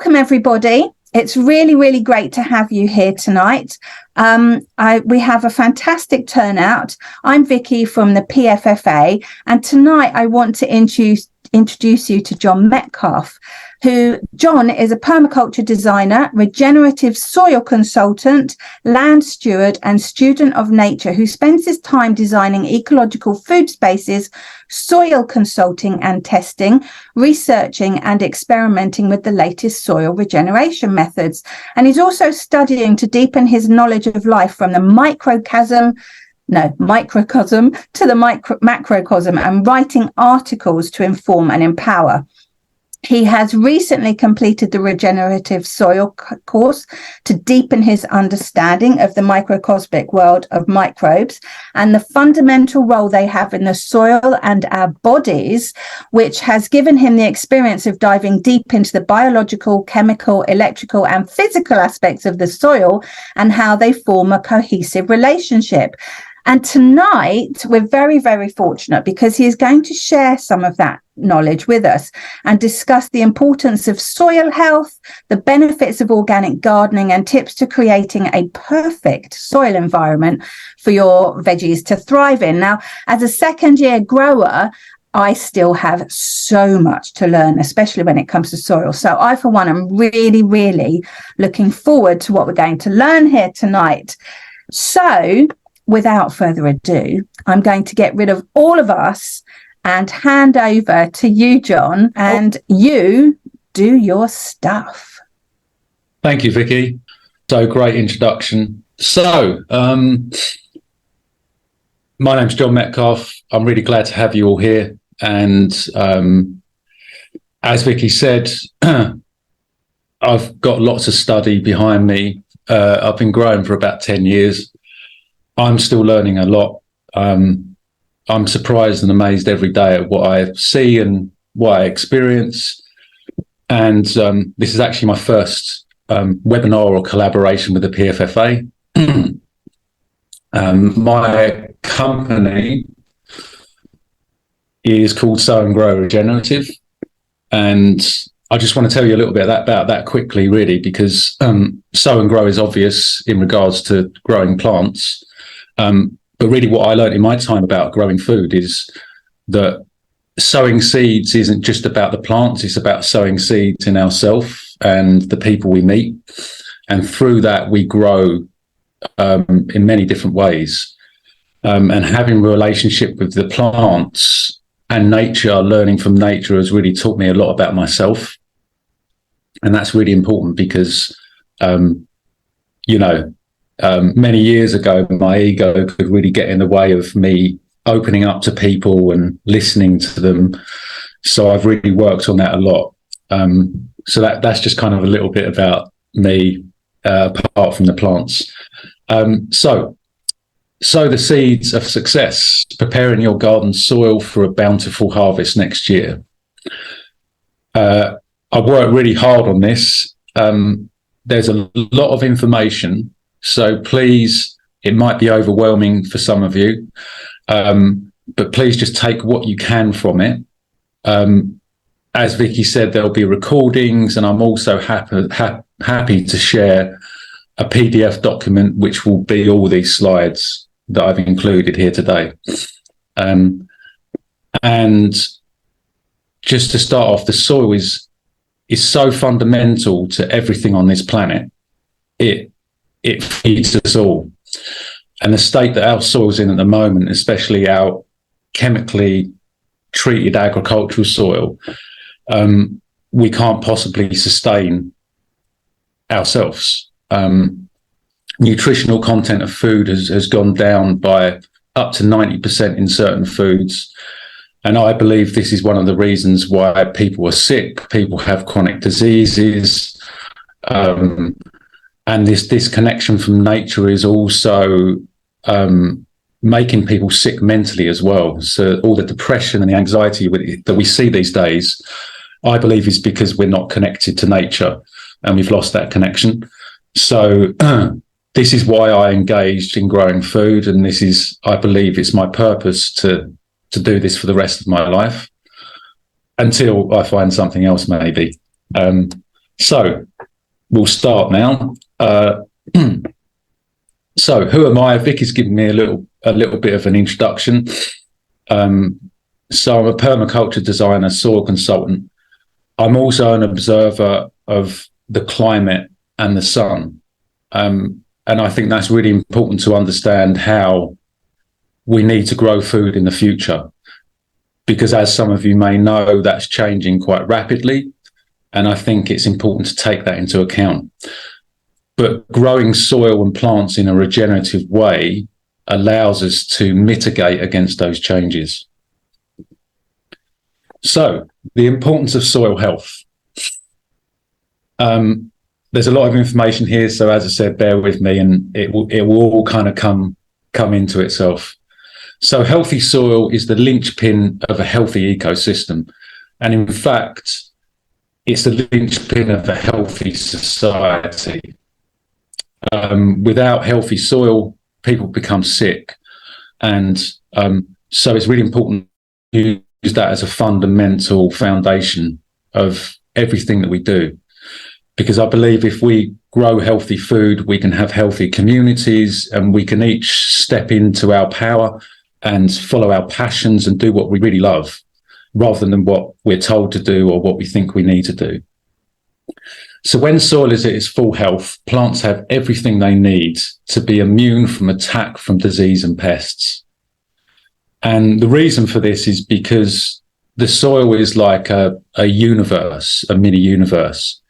welcome everybody. It's really, really great to have you here tonight. We have a fantastic turnout. I'm Vicky from the PFFA, and tonight I want to introduce you to John Metcalf, John is a permaculture designer, regenerative soil consultant, land steward, and student of nature who spends his time designing ecological food spaces, soil consulting and testing, researching and experimenting with the latest soil regeneration methods. And he's also studying to deepen his knowledge of life from the microcosm to the macrocosm, and writing articles to inform and empower. He has recently completed the regenerative soil course to deepen his understanding of the microcosmic world of microbes and the fundamental role they have in the soil and our bodies, which has given him the experience of diving deep into the biological, chemical, electrical, and physical aspects of the soil and how they form a cohesive relationship. And tonight, we're very, very fortunate because he is going to share some of that knowledge with us and discuss the importance of soil health, the benefits of organic gardening, and tips to creating a perfect soil environment for your veggies to thrive in. Now, as a second-year grower, I still have so much to learn, especially when it comes to soil. So I, for one, am really, really looking forward to what we're going to learn here tonight. So, without further ado, I'm going to get rid of all of us and hand over to you, John, and you do your stuff. Thank you, Vicky. So great introduction. So, my name's John Metcalf. I'm really glad to have you all here. And as Vicky said, I've got lots of study behind me. I've been growing for about 10 years. I'm still learning a lot. I'm surprised and amazed every day at what I see and what I experience. And this is actually my first webinar or collaboration with the PFFA. My company is called Sow and Grow Regenerative. And I just want to tell you a little bit about that quickly, really, because sow and grow is obvious in regards to growing plants. But really what I learned in my time about growing food is that sowing seeds isn't just about the plants, it's about sowing seeds in ourselves and the people we meet. And through that, we grow in many different ways. And having a relationship with the plants and nature, learning from nature, has really taught me a lot about myself. And that's really important because, many years ago, my ego could really get in the way of me opening up to people and listening to them. So I've really worked on that a lot. So that's just kind of a little bit about me, apart from the plants. So sow the seeds of success, preparing your garden soil for a bountiful harvest next year. I've worked really hard on this. There's a lot of information. So please, it might be overwhelming for some of you, but please just take what you can from it. As Vicky said, there'll be recordings, and I'm also happy to share a PDF document, which will be all these slides that I've included here today. And just to start off, the soil is so fundamental to everything on this planet. It feeds us all. And the state that our soil's in at the moment, especially our chemically treated agricultural soil, we can't possibly sustain ourselves. Nutritional content of food has gone down by up to 90% in certain foods. And I believe this is one of the reasons why people are sick, people have chronic diseases, and this disconnection from nature is also making people sick mentally as well. So all the depression and the anxiety that we see these days, I believe, is because we're not connected to nature and we've lost that connection. So this is why I engaged in growing food, and this is, I believe, it's my purpose to do this for the rest of my life until I find something else, maybe. So we'll start now. So who am I? Vicky's given me a little bit of an introduction. So I'm a permaculture designer, soil consultant. I'm also an observer of the climate and the sun. And I think that's really important to understand how we need to grow food in the future. Because as some of you may know, that's changing quite rapidly. And I think it's important to take that into account. But growing soil and plants in a regenerative way allows us to mitigate against those changes. So, the importance of soil health. There's a lot of information here, so as I said, bear with me, and it will all kind of come into itself. So, healthy soil is the linchpin of a healthy ecosystem, and in fact, it's the linchpin of a healthy society. Without healthy soil, people become sick, and so it's really important to use that as a fundamental foundation of everything that we do. Because I believe if we grow healthy food, we can have healthy communities, and we can each step into our power and follow our passions and do what we really love, rather than what we're told to do or what we think we need to do. So when soil is at its full health, plants have everything they need to be immune from attack from disease and pests. And the reason for this is because the soil is like a universe, a mini universe.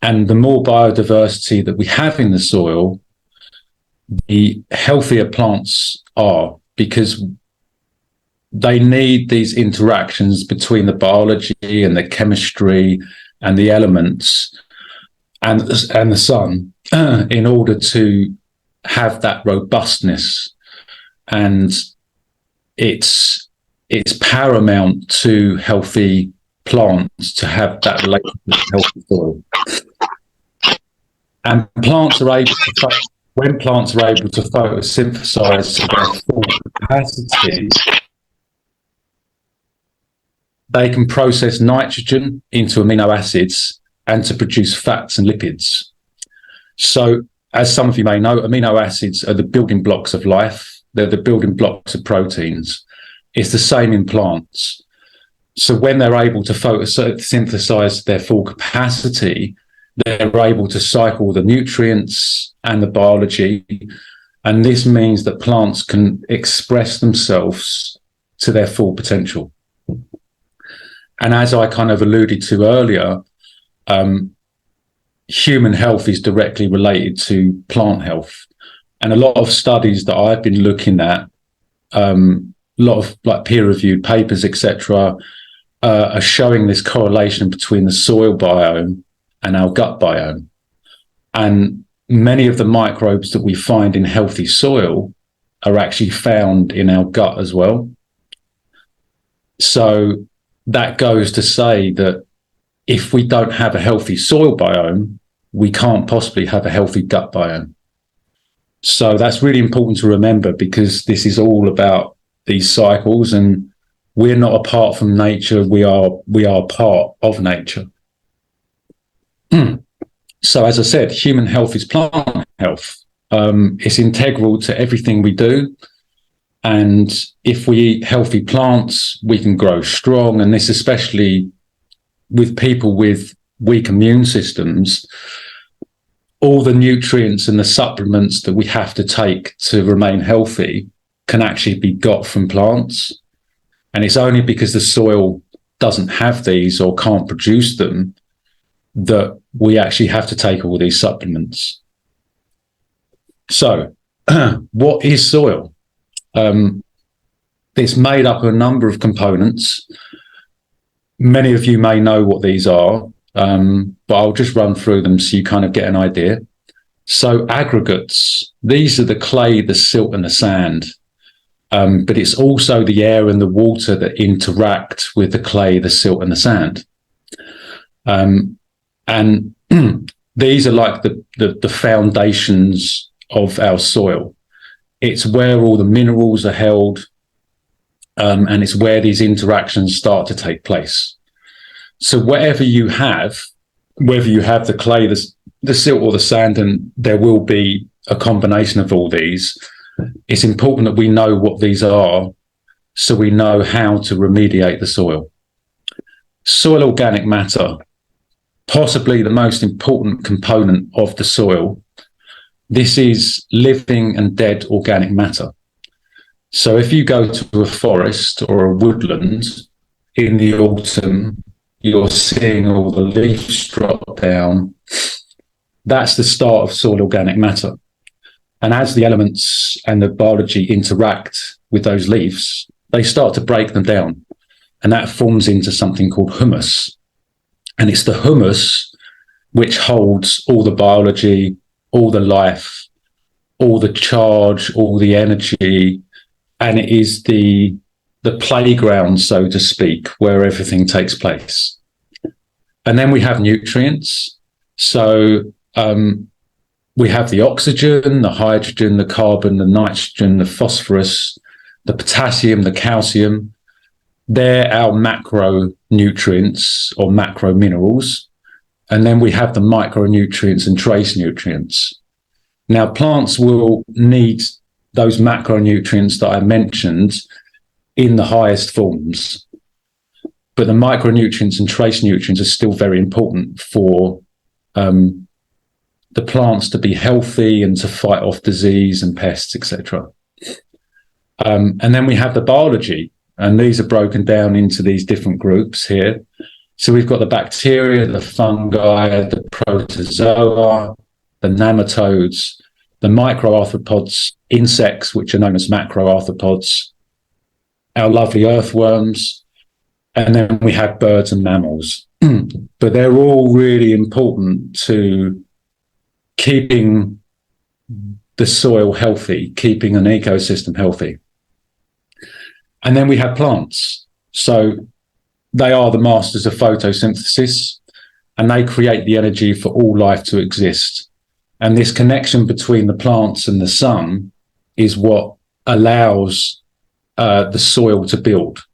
And the more biodiversity that we have in the soil, the healthier plants are, because they need these interactions between the biology and the chemistry and the elements and the sun in order to have that robustness. And it's paramount to healthy plants to have that relationship with healthy soil. And when plants are able to photosynthesize to their full capacity, they can process nitrogen into amino acids and to produce fats and lipids. So, as some of you may know, amino acids are the building blocks of life. They're the building blocks of proteins. It's the same in plants. So when they're able to photosynthesize their full capacity, they're able to cycle the nutrients and the biology. And this means that plants can express themselves to their full potential. And as I kind of alluded to earlier, human health is directly related to plant health. And a lot of studies that I've been looking at, a lot of like peer-reviewed papers, etc., are showing this correlation between the soil biome and our gut biome. And many of the microbes that we find in healthy soil are actually found in our gut as well. So that goes to say that if we don't have a healthy soil biome, we can't possibly have a healthy gut biome. So that's really important to remember, because this is all about these cycles, and we're not apart from nature. We are part of nature. So as I said, human health is plant health. It's integral to everything we do. And if we eat healthy plants, we can grow strong. And this especially with people with weak immune systems. All the nutrients and the supplements that we have to take to remain healthy can actually be got from plants. And it's only because the soil doesn't have these or can't produce them that we actually have to take all these supplements. So, what is soil? It's made up of a number of components. Many of you may know what these are, but I'll just run through them so you kind of get an idea. So aggregates, these are the clay, the silt and the sand. But it's also the air and the water that interact with the clay, the silt and the sand. And these are like the foundations of our soil. It's where all the minerals are held, and it's where these interactions start to take place. So whatever you have whether you have the clay, the silt or the sand, and there will be a combination of all these, it's important that we know what these are so we know how to remediate the soil. Soil organic matter, possibly the most important component of the soil. This is living and dead organic matter. So if you go to a forest or a woodland in the autumn, you're seeing all the leaves drop down. That's the start of soil organic matter. And as the elements and the biology interact with those leaves, they start to break them down. And that forms into something called humus. And it's the humus which holds all the biology, all the life, all the charge, all the energy. And it is the playground, so to speak, where everything takes place. And then we have nutrients. So we have the oxygen, the hydrogen, the carbon, the nitrogen, the phosphorus, the potassium, the calcium. They're our macronutrients or macro minerals. And then we have the micronutrients and trace nutrients. Now, plants will need those macronutrients that I mentioned in the highest forms. But the micronutrients and trace nutrients are still very important for the plants to be healthy and to fight off disease and pests, etc. And then we have the biology, and these are broken down into these different groups here. So we've got the bacteria, the fungi, the protozoa, the nematodes, the microarthropods, insects, which are known as macroarthropods, our lovely earthworms, and then we have birds and mammals. But they're all really important to keeping the soil healthy, keeping an ecosystem healthy. And then we have plants. So they are the masters of photosynthesis, and they create the energy for all life to exist. And this connection between the plants and the sun is what allows the soil to build.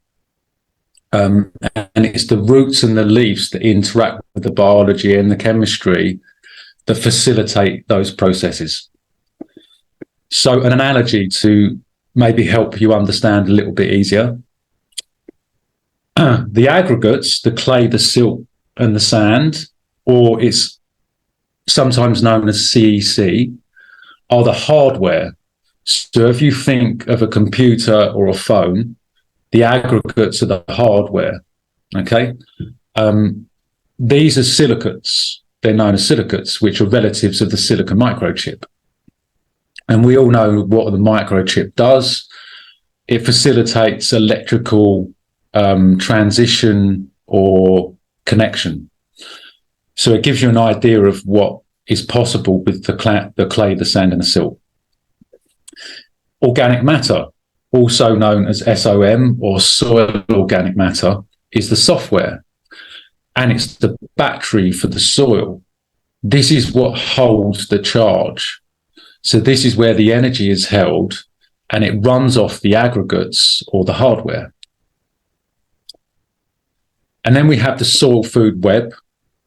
And it's the roots and the leaves that interact with the biology and the chemistry that facilitate those processes. So an analogy to maybe help you understand a little bit easier. The aggregates, the clay, the silt and the sand, or it's sometimes known as CEC, are the hardware. So if you think of a computer or a phone, the aggregates are the hardware, okay? These are silicates. They're known as silicates, which are relatives of the silicon microchip. And we all know what the microchip does. It facilitates electrical transition or connection. So it gives you an idea of what is possible with the clay, the sand, and the silt. Organic matter, also known as SOM or soil organic matter, is the software, and it's the battery for the soil. This is what holds the charge. So this is where the energy is held, and it runs off the aggregates or the hardware. And then we have the soil food web,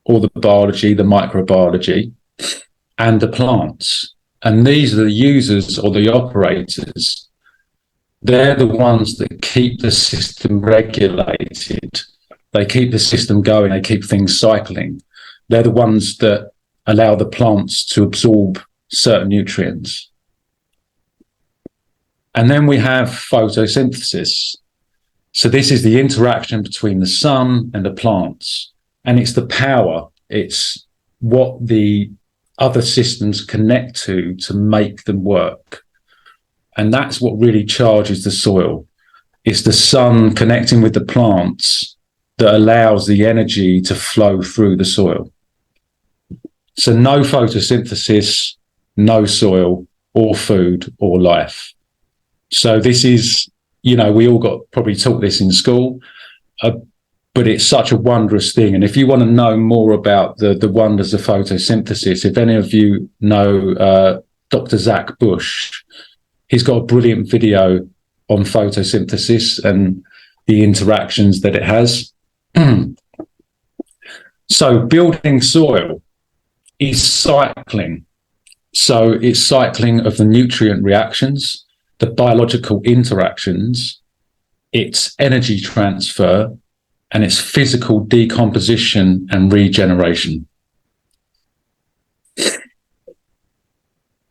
or the biology, the microbiology, and the plants. And these are the users or the operators. They're the ones that keep the system regulated. They keep the system going. They keep things cycling. They're the ones that allow the plants to absorb certain nutrients. And then we have photosynthesis. So this is the interaction between the sun and the plants. And it's the power. It's what the other systems connect to make them work. And that's what really charges the soil. It's the sun connecting with the plants that allows the energy to flow through the soil. So no photosynthesis, no soil or food or life. So this is, you know, we all got probably taught this in school, but it's such a wondrous thing. And if you want to know more about the wonders of photosynthesis, if any of you know Dr. Zach Bush, he's got a brilliant video on photosynthesis and the interactions that it has. So building soil is cycling. So it's cycling of the nutrient reactions, the biological interactions, it's energy transfer, and it's physical decomposition and regeneration.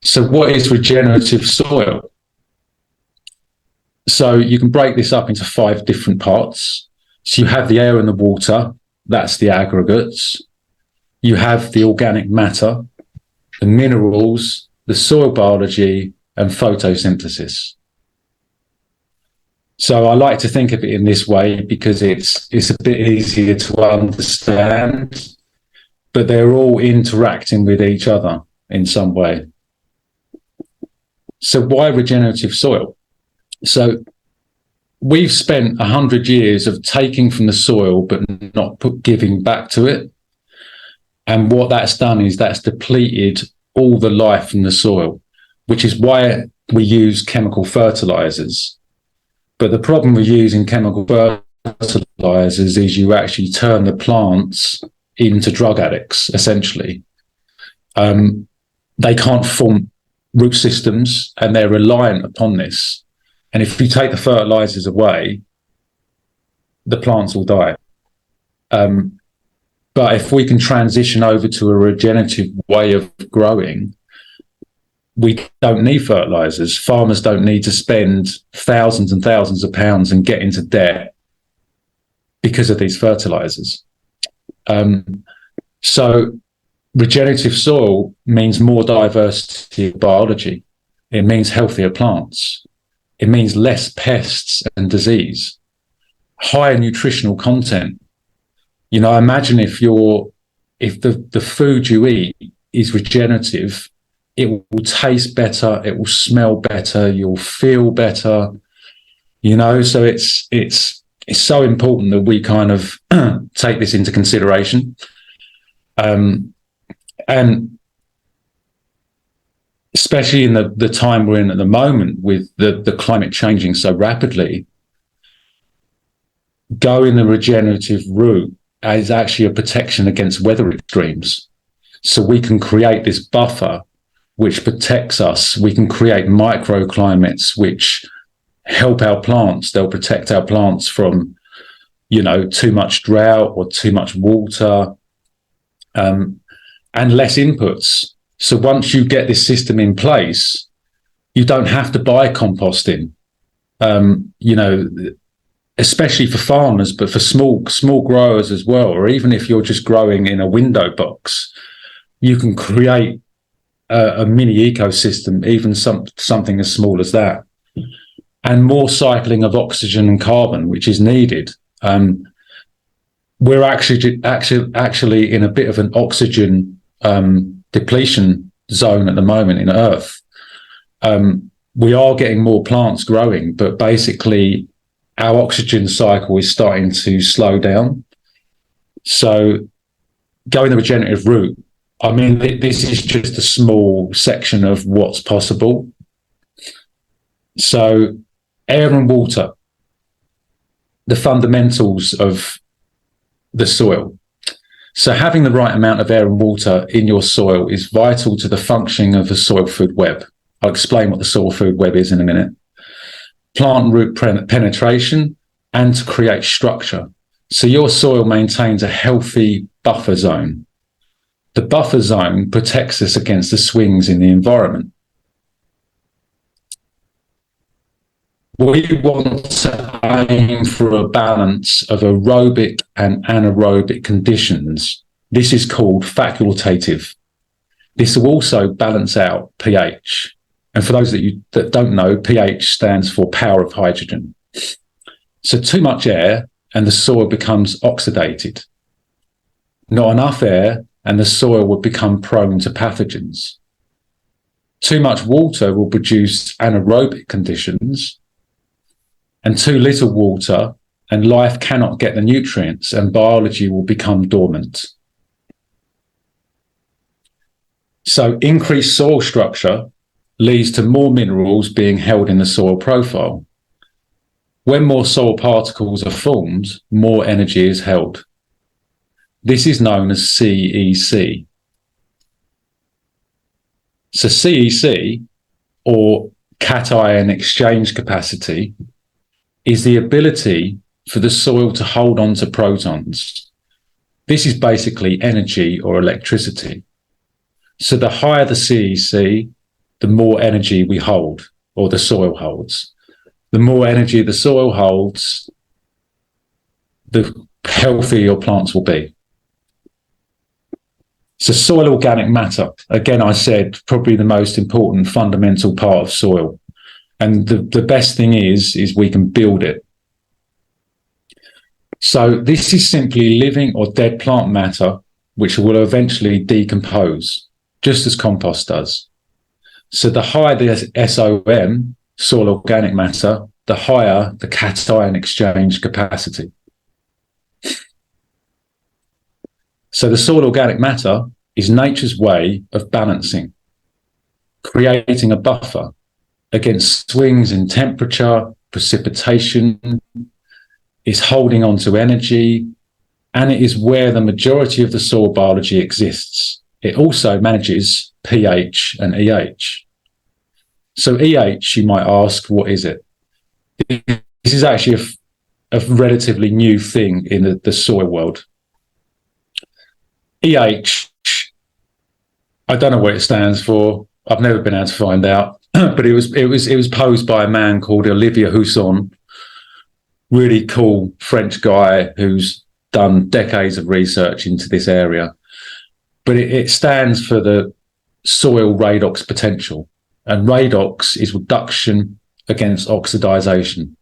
So what is regenerative soil? So you can break this up into 5 different parts. So you have the air and the water, that's the aggregates. You have the organic matter, the minerals, the soil biology, and photosynthesis. So I like to think of it in this way because it's a bit easier to understand, but they're all interacting with each other in some way. So why regenerative soil? So we've spent 100 years of taking from the soil but not giving back to it. And what that's done is that's depleted all the life from the soil, which is why we use chemical fertilizers. But the problem with using chemical fertilizers is you actually turn the plants into drug addicts, essentially. They can't form root systems and they're reliant upon this. And if you take the fertilizers away, the plants will die. But if we can transition over to a regenerative way of growing, we don't need fertilizers. Farmers don't need to spend thousands and thousands of pounds and get into debt because of these fertilizers. So regenerative soil means more diversity of biology. It means healthier plants. It means less pests and disease, higher nutritional content. You know, imagine if the food you eat is regenerative, it will taste better, it will smell better, you'll feel better, you know. So it's so important that we kind of take this into consideration. And especially in the time we're in at the moment with the climate changing so rapidly, going the regenerative route is actually a protection against weather extremes. So we can create this buffer which protects us. We can create microclimates which help our plants. They'll protect our plants from, you know, too much drought or too much water, and less inputs. So once you get this system in place, you don't have to buy composting. You know, especially for farmers, but for small growers as well, or even if you're just growing in a window box, you can create a mini ecosystem, even something as small as that. And more cycling of oxygen and carbon, which is needed. We're actually in a bit of an oxygen depletion zone at the moment in Earth. We are getting more plants growing, but basically our oxygen cycle is starting to slow down. So going the regenerative route, I mean, this is just a small section of what's possible. So air and water, the fundamentals of the soil. So having the right amount of air and water in your soil is vital to the functioning of the soil food web. I'll explain what the soil food web is in a minute. Plant root penetration and to create structure. So your soil maintains a healthy buffer zone. The buffer zone protects us against the swings in the environment. We want to aim for a balance of aerobic and anaerobic conditions. This is called facultative. This will also balance out pH. And for those that don't know, pH stands for power of hydrogen. So too much air and the soil becomes oxidated. Not enough air and the soil will become prone to pathogens. Too much water will produce anaerobic conditions, and too little water and life cannot get the nutrients and biology will become dormant. So increased soil structure leads to more minerals being held in the soil profile. When more soil particles are formed, more energy is held. This is known as CEC. So CEC, or cation exchange capacity, is the ability for the soil to hold on to protons. This is basically energy or electricity. So the higher the CEC, the more energy we hold, or the soil holds. The more energy the soil holds, the healthier your plants will be. So soil organic matter, again, I said, probably the most important fundamental part of soil. And the best thing is we can build it. So this is simply living or dead plant matter, which will eventually decompose, just as compost does. So the higher the SOM, soil organic matter, the higher the cation exchange capacity. So the soil organic matter is nature's way of balancing, creating a buffer against swings in temperature, precipitation. It's holding on to energy, and it is where the majority of the soil biology exists. It also manages pH and EH. So EH, you might ask, what is it? This is actually a relatively new thing in the soil world. EH, I don't know what it stands for. I've never been able to find out, but it was posed by a man called Olivier Husson, really cool French guy who's done decades of research into this area. But it stands for the soil redox potential, and redox is reduction against oxidization.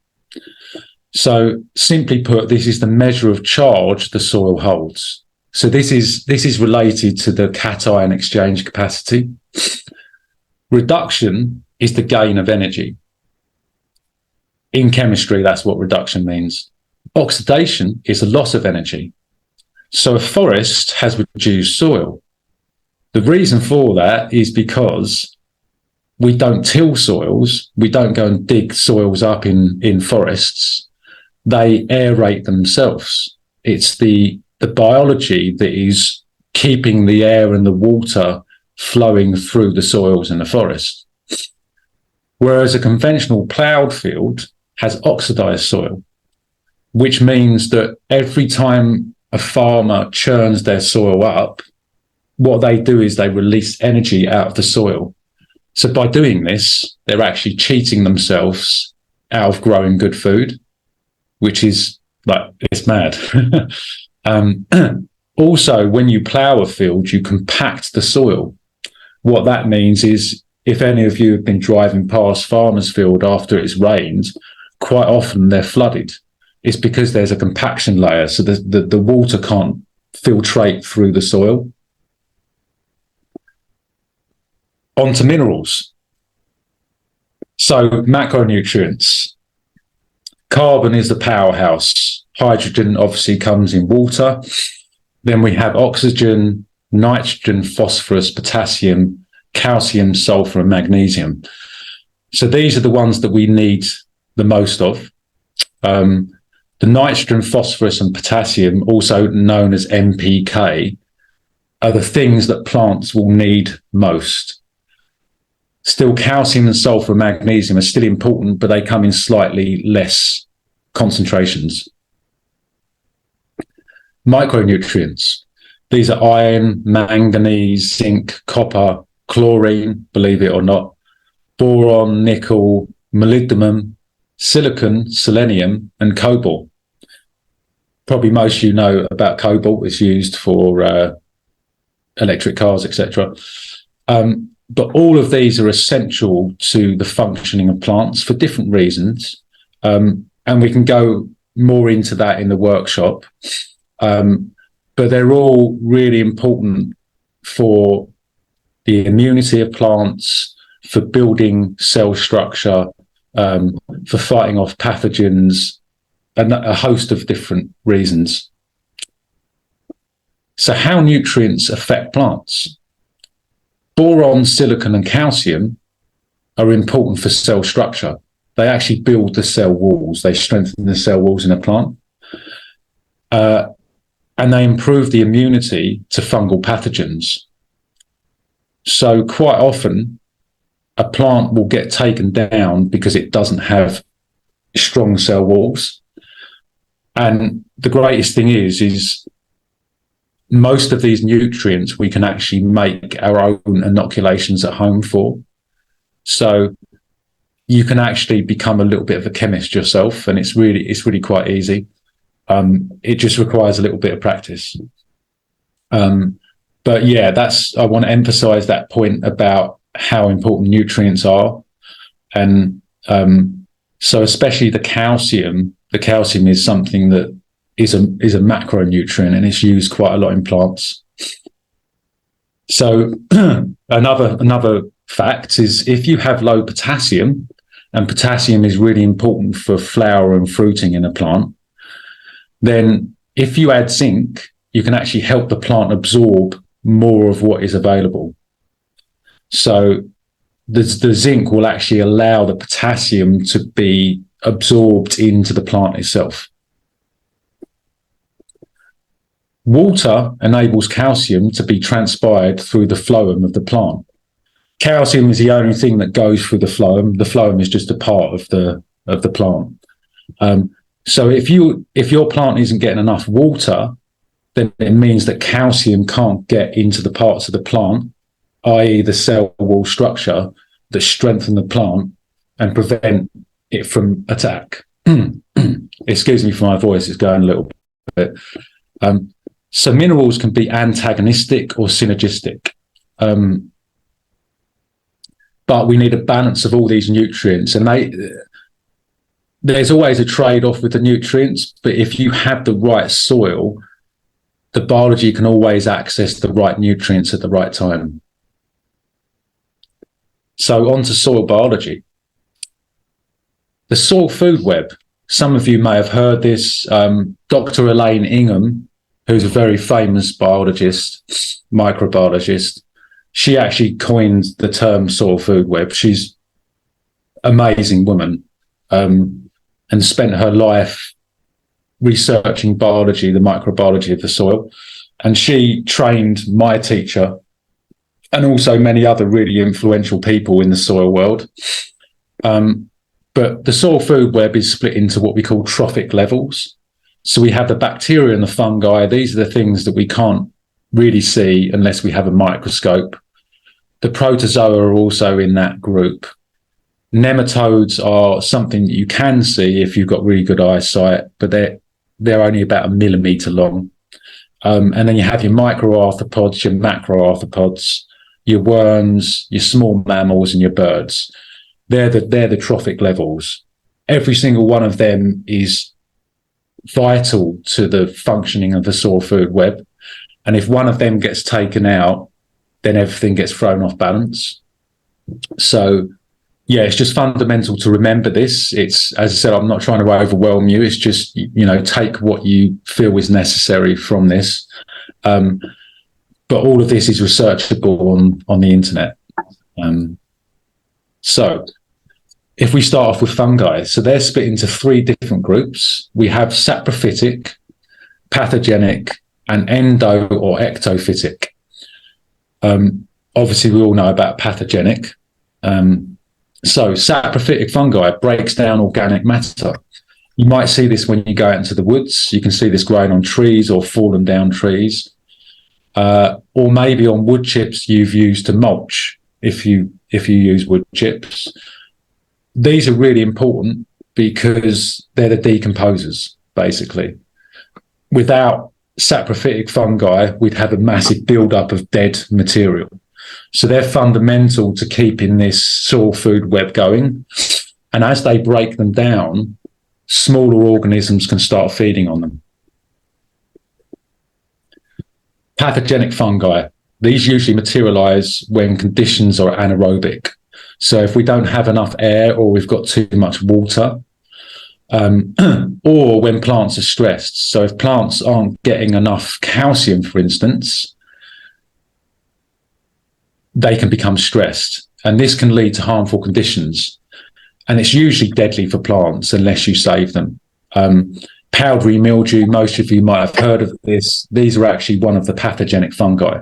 So simply put, this is the measure of charge the soil holds. So this is related to the cation exchange capacity. Reduction is the gain of energy. In chemistry, that's what reduction means. Oxidation is a loss of energy. So a forest has reduced soil. The reason for that is because we don't till soils. We don't go and dig soils up in forests. They aerate themselves. It's the biology that is keeping the air and the water flowing through the soils in the forest. Whereas a conventional ploughed field has oxidized soil, which means that every time a farmer churns their soil up, what they do is they release energy out of the soil. So by doing this, they're actually cheating themselves out of growing good food, which is like, it's mad. Also, when you plough a field, you compact the soil. What that means is, if any of you have been driving past farmers' field after it's rained, quite often they're flooded. It's because there's a compaction layer, so the water can't filtrate through the soil. On to minerals. So macronutrients. Carbon is the powerhouse. Hydrogen obviously comes in water. Then we have oxygen, nitrogen, phosphorus, potassium, calcium, sulfur, and magnesium. So these are the ones that we need the most of. The nitrogen, phosphorus, and potassium, also known as NPK, are the things that plants will need most. Still, calcium and sulfur and magnesium are still important, but they come in slightly less concentrations. Micronutrients. These are iron, manganese, zinc, copper, chlorine, believe it or not, boron, nickel, molybdenum, silicon, selenium, and cobalt. Probably most of you know about cobalt. It's used for electric cars, etc. But all of these are essential to the functioning of plants for different reasons. And we can go more into that in the workshop. But they're all really important for the immunity of plants, for building cell structure, for fighting off pathogens, and a host of different reasons. So how nutrients affect plants? Boron, silicon, and calcium are important for cell structure. They actually build the cell walls. They strengthen the cell walls in a plant. and they improve the immunity to fungal pathogens. So quite often, a plant will get taken down because it doesn't have strong cell walls. And the greatest thing is most of these nutrients we can actually make our own inoculations at home for. So you can actually become a little bit of a chemist yourself, and it's really quite easy. It just requires a little bit of practice. But yeah, I want to emphasize that point about how important nutrients are. And so especially the calcium is something that is a macronutrient, and it's used quite a lot in plants. So another fact is, if you have low potassium, and potassium is really important for flower and fruiting in a plant, then if you add zinc, you can actually help the plant absorb more of what is available. So the zinc will actually allow the potassium to be absorbed into the plant itself. Water enables calcium to be transpired through the phloem of the plant. Calcium is the only thing that goes through the phloem. The phloem is just a part of the plant. So if your plant isn't getting enough water, then it means that calcium can't get into the parts of the plant, i.e. the cell wall structure, that strengthen the plant and prevent it from attack. Excuse me for my voice, it's going a little bit. So minerals can be antagonistic or synergistic. But we need a balance of all these nutrients, and there's always a trade-off with the nutrients, but if you have the right soil, the biology can always access the right nutrients at the right time. So on to soil biology. The soil food web. Some of you may have heard this. Dr. Elaine Ingham, who's a very famous biologist, microbiologist, she actually coined the term soil food web. She's an amazing woman, and spent her life researching biology, the microbiology of the soil. And she trained my teacher and also many other really influential people in the soil world. But the soil food web is split into what we call trophic levels. So we have the bacteria and the fungi. These are the things that we can't really see unless we have a microscope. The protozoa are also in that group. Nematodes are something that you can see if you've got really good eyesight, but they're only about 1 millimeter long. And then you have your microarthropods, your macroarthropods, your worms, your small mammals, and your birds. They're the trophic levels. Every single one of them is vital to the functioning of the soil food web. And if one of them gets taken out, then everything gets thrown off balance. So yeah, it's just fundamental to remember this. It's, as I said, I'm not trying to overwhelm you. It's just, take what you feel is necessary from this. But all of this is researchable on the internet. So if we start off with fungi, so they're split into 3 different groups. We have saprophytic, pathogenic, and endo or ectophytic. Obviously, we all know about pathogenic. So saprophytic fungi breaks down organic matter. You might see this when you go out into the woods. You can see this growing on trees or fallen down trees, or maybe on wood chips you've used to mulch. If you use wood chips, these are really important because they're the decomposers. Basically, without saprophytic fungi, we'd have a massive buildup of dead material. So they're fundamental to keeping this soil food web going. And as they break them down, smaller organisms can start feeding on them. Pathogenic fungi, these usually materialize when conditions are anaerobic. So if we don't have enough air, or we've got too much water, or when plants are stressed. So if plants aren't getting enough calcium, for instance, they can become stressed, and this can lead to harmful conditions. And it's usually deadly for plants unless you save them. Powdery mildew, most of you might have heard of this. These are actually one of the pathogenic fungi.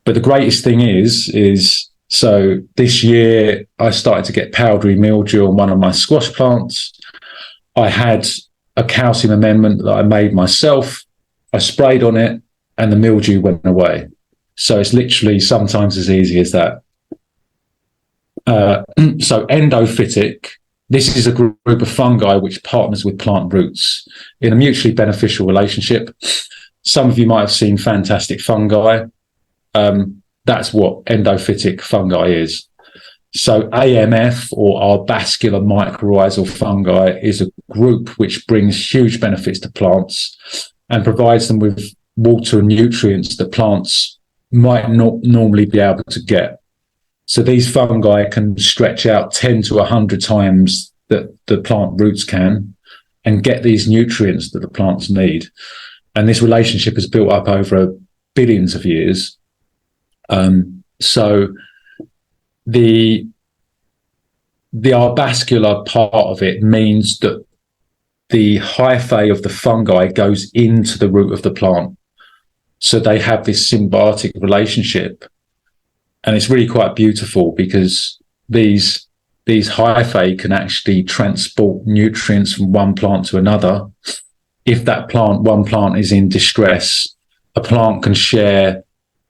But the greatest thing is so this year I started to get powdery mildew on one of my squash plants. I had a calcium amendment that I made myself. I sprayed on it and the mildew went away. So it's literally sometimes as easy as that. So endophytic, this is a group of fungi which partners with plant roots in a mutually beneficial relationship. Some of you might have seen Fantastic Fungi. That's what endophytic fungi is. So AMF, or arbuscular mycorrhizal fungi, is a group which brings huge benefits to plants and provides them with water and nutrients that plants might not normally be able to get. So these fungi can stretch out 10 to 100 times that the plant roots can and get these nutrients that the plants need. And this relationship is built up over billions of years. So the arbuscular part of it means that the hyphae of the fungi goes into the root of the plant. So they have this symbiotic relationship. And it's really quite beautiful because these hyphae can actually transport nutrients from one plant to another. If one plant is in distress, a plant can share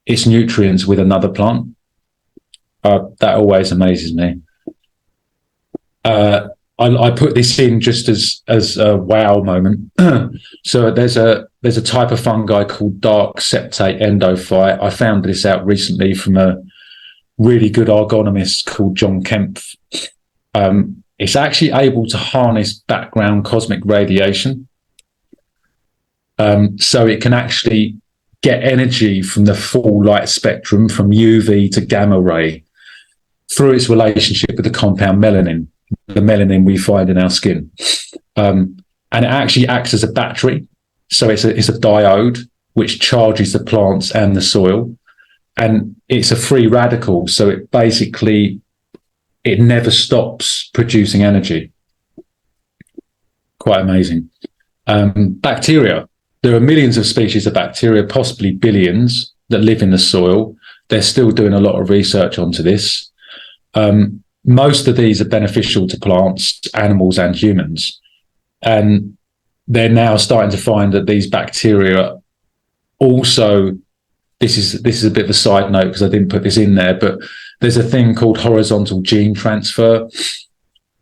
its nutrients with another plant. That always amazes me. I put this in just as a wow moment. So there's a type of fungi called dark septate endophyte. I found this out recently from a really good agronomist called John Kempf. It's actually able to harness background cosmic radiation. So it can actually get energy from the full light spectrum, from UV to gamma ray, through its relationship with the compound melanin, the melanin we find in our skin. And it actually acts as a battery. So it's a diode which charges the plants and the soil. And it's a free radical. So it never stops producing energy. Quite amazing. Bacteria. There are millions of species of bacteria, possibly billions, that live in the soil. They're still doing a lot of research onto this. Most of these are beneficial to plants, animals, and humans. And they're now starting to find that these bacteria also, this is a bit of a side note because I didn't put this in there, but there's a thing called horizontal gene transfer.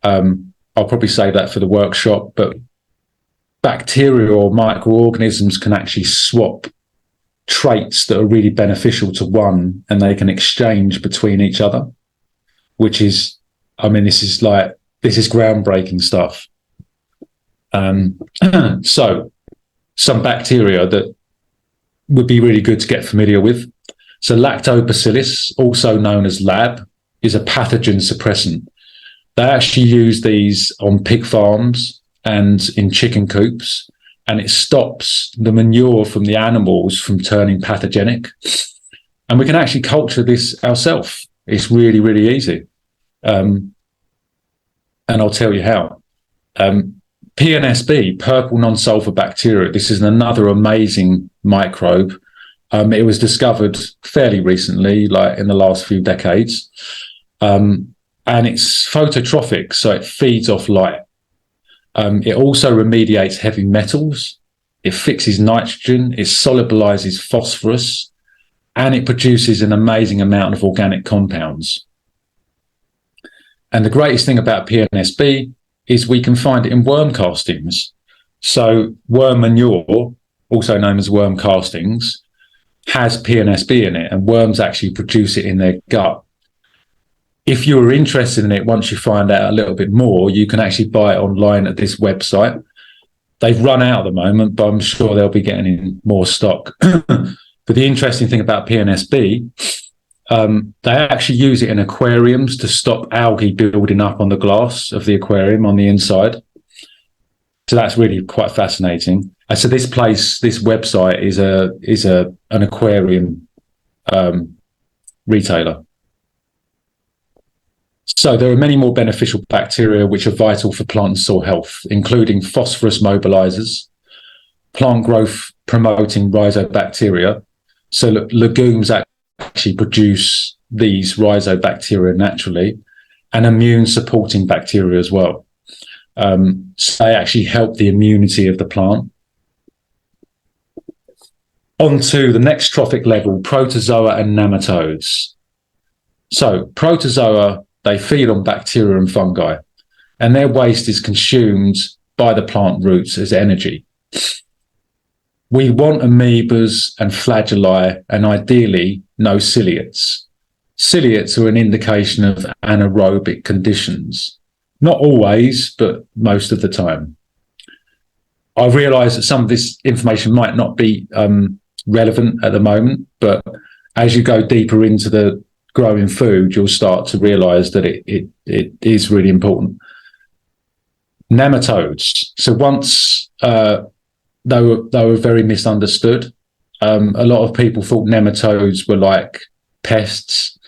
I'll probably say that for the workshop, but bacteria or microorganisms can actually swap traits that are really beneficial to one, and they can exchange between each other, which is, this is groundbreaking stuff. So some bacteria that would be really good to get familiar with. So lactobacillus, also known as LAB, is a pathogen suppressant. They actually use these on pig farms and in chicken coops, and it stops the manure from the animals from turning pathogenic. And we can actually culture this ourselves. It's really, really easy. And I'll tell you how. PNSB, purple non-sulfur bacteria. This is another amazing microbe. It was discovered fairly recently, like in the last few decades. And it's phototrophic, so it feeds off light. It also remediates heavy metals. It fixes nitrogen. It solubilizes phosphorus. And it produces an amazing amount of organic compounds. And the greatest thing about PNSB is we can find it in worm castings. So worm manure, also known as worm castings, has PNSB in it, and worms actually produce it in their gut. If you're interested in it, once you find out a little bit more, you can actually buy it online at this website. They've run out at the moment, but I'm sure they'll be getting in more stock. But the interesting thing about PNSB, they actually use it in aquariums to stop algae building up on the glass of the aquarium on the inside. So that's really quite fascinating. So this website is an aquarium retailer. So there are many more beneficial bacteria which are vital for plant and soil health, including phosphorus mobilizers, plant growth promoting rhizobacteria. So legumes actually produce these rhizobacteria naturally, and immune supporting bacteria as well. So they actually help the immunity of the plant. On to the next trophic level, protozoa and nematodes. So protozoa, they feed on bacteria and fungi, and their waste is consumed by the plant roots as energy. We want amoebas and flagella, and ideally no ciliates. Ciliates are an indication of anaerobic conditions. Not always, but most of the time. I realise that some of this information might not be relevant at the moment, but as you go deeper into the growing food, you'll start to realise that it is really important. Nematodes. So once they were very misunderstood. A lot of people thought nematodes were like pests.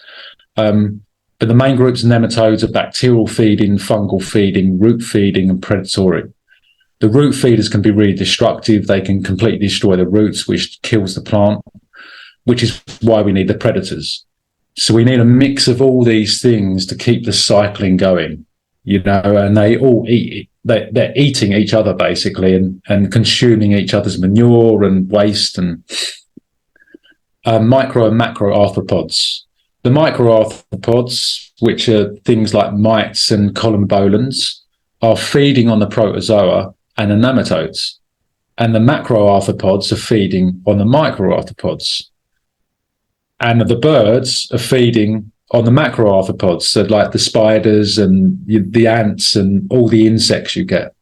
But the main groups of nematodes are bacterial feeding, fungal feeding, root feeding, and predatory. The root feeders can be really destructive. They can completely destroy the roots, which kills the plant, which is why we need the predators. So we need a mix of all these things to keep the cycling going, and they all eat. They're eating each other basically and consuming each other's manure and waste and micro and macro arthropods. The microarthropods, which are things like mites and collembolans, are feeding on the protozoa and the nematodes. And the macroarthropods are feeding on the microarthropods. And the birds are feeding on the macroarthropods, so like the spiders and the ants and all the insects you get.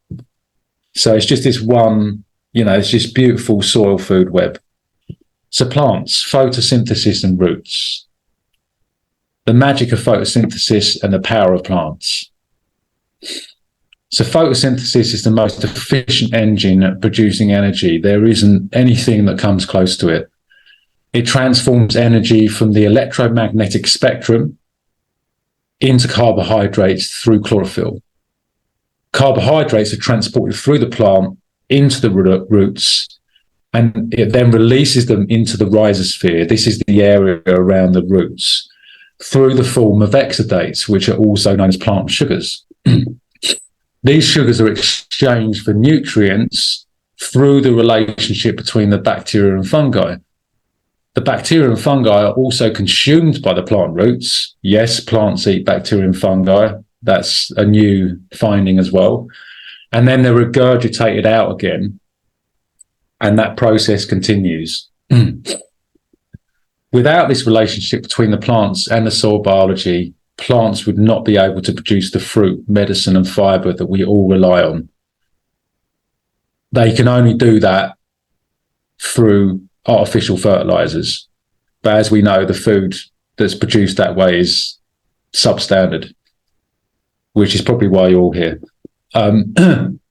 So it's just this one, it's just beautiful soil food web. So plants, photosynthesis and roots. The magic of photosynthesis and the power of plants. So photosynthesis is the most efficient engine at producing energy. There isn't anything that comes close to it. It transforms energy from the electromagnetic spectrum into carbohydrates through chlorophyll. Carbohydrates are transported through the plant into the roots, and it then releases them into the rhizosphere. This is the area around the roots, through the form of exudates, which are also known as plant sugars. These sugars are exchanged for nutrients through the relationship between the bacteria and fungi. The bacteria and fungi are also consumed by the plant roots. Yes, plants eat bacteria and fungi. That's a new finding as well. And then they're regurgitated out again, and that process continues. Without this relationship between the plants and the soil biology, plants would not be able to produce the fruit, medicine, and fibre that we all rely on. They can only do that through artificial fertilizers. But as we know, the food that's produced that way is substandard, which is probably why you're all here.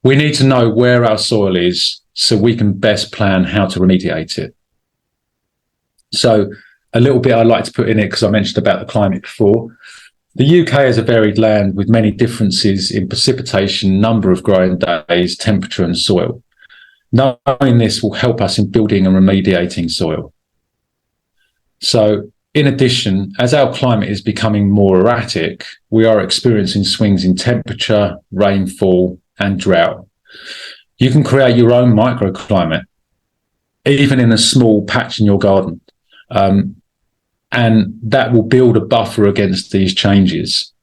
We need to know where our soil is so we can best plan how to remediate it. So a little bit I'd like to put in it, because I mentioned about the climate before. The UK is a varied land with many differences in precipitation, number of growing days, temperature and soil. Knowing this will help us in building and remediating soil. So in addition, as our climate is becoming more erratic, we are experiencing swings in temperature, rainfall and drought. You can create your own microclimate, even in a small patch in your garden. And that will build a buffer against these changes.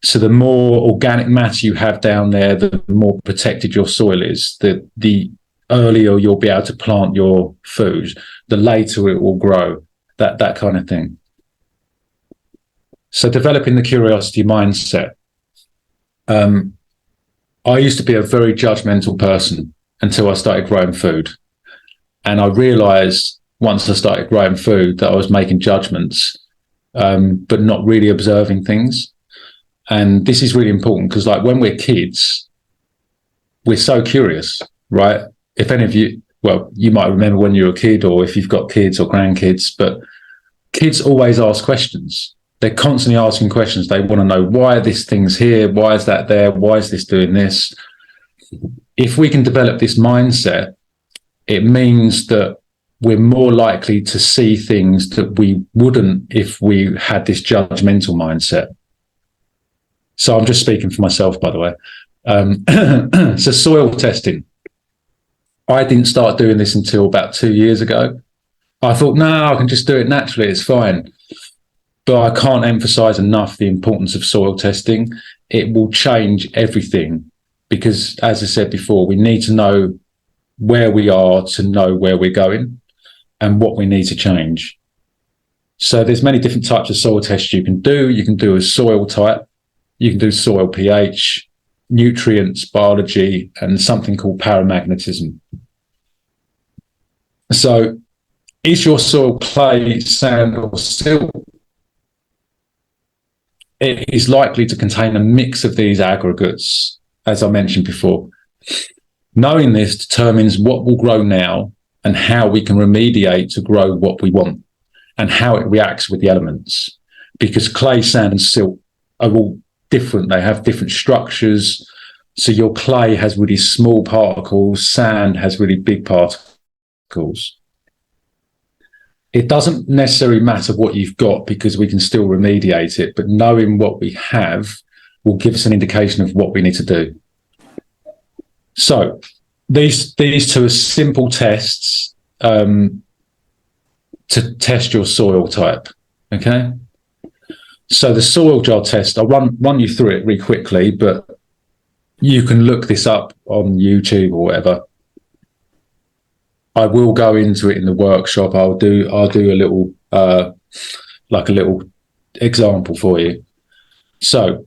So the more organic matter you have down there, the more protected your soil is. The earlier you'll be able to plant your food, the later it will grow, that kind of thing. So developing the curiosity mindset. I used to be a very judgmental person until I started growing food. And I realized once I started growing food that I was making judgments, but not really observing things. And this is really important because, like, when we're kids, we're so curious, right? If any of you, well, you might remember when you were a kid, or if you've got kids or grandkids, but kids always ask questions. They're constantly asking questions. They want to know why this thing's here, why is that there, why is this doing this? If we can develop this mindset, it means that we're more likely to see things that we wouldn't if we had this judgmental mindset. So I'm just speaking for myself, by the way. So soil testing. I didn't start doing this until about 2 years ago. I thought, no, I can just do it naturally, it's fine. But I can't emphasize enough the importance of soil testing. It will change everything because, as I said before, we need to know where we are to know where we're going and what we need to change. So there's many different types of soil tests you can do. You can do a soil type, you can do soil pH, nutrients, biology, and something called paramagnetism. So is your soil clay, sand, or silt? It is likely to contain a mix of these aggregates, as I mentioned before. Knowing this determines what will grow now and how we can remediate to grow what we want and how it reacts with the elements. Because clay, sand, and silt are all different. They have different structures. So your clay has really small particles, sand has really big particles. It doesn't necessarily matter what you've got because we can still remediate it, but knowing what we have will give us an indication of what we need to do. So these two are simple tests to test your soil type, okay? So the soil jar test, I'll run you through it really quickly, but you can look this up on YouTube or whatever. I will go into it in the workshop. I'll do a little like a little example for you. So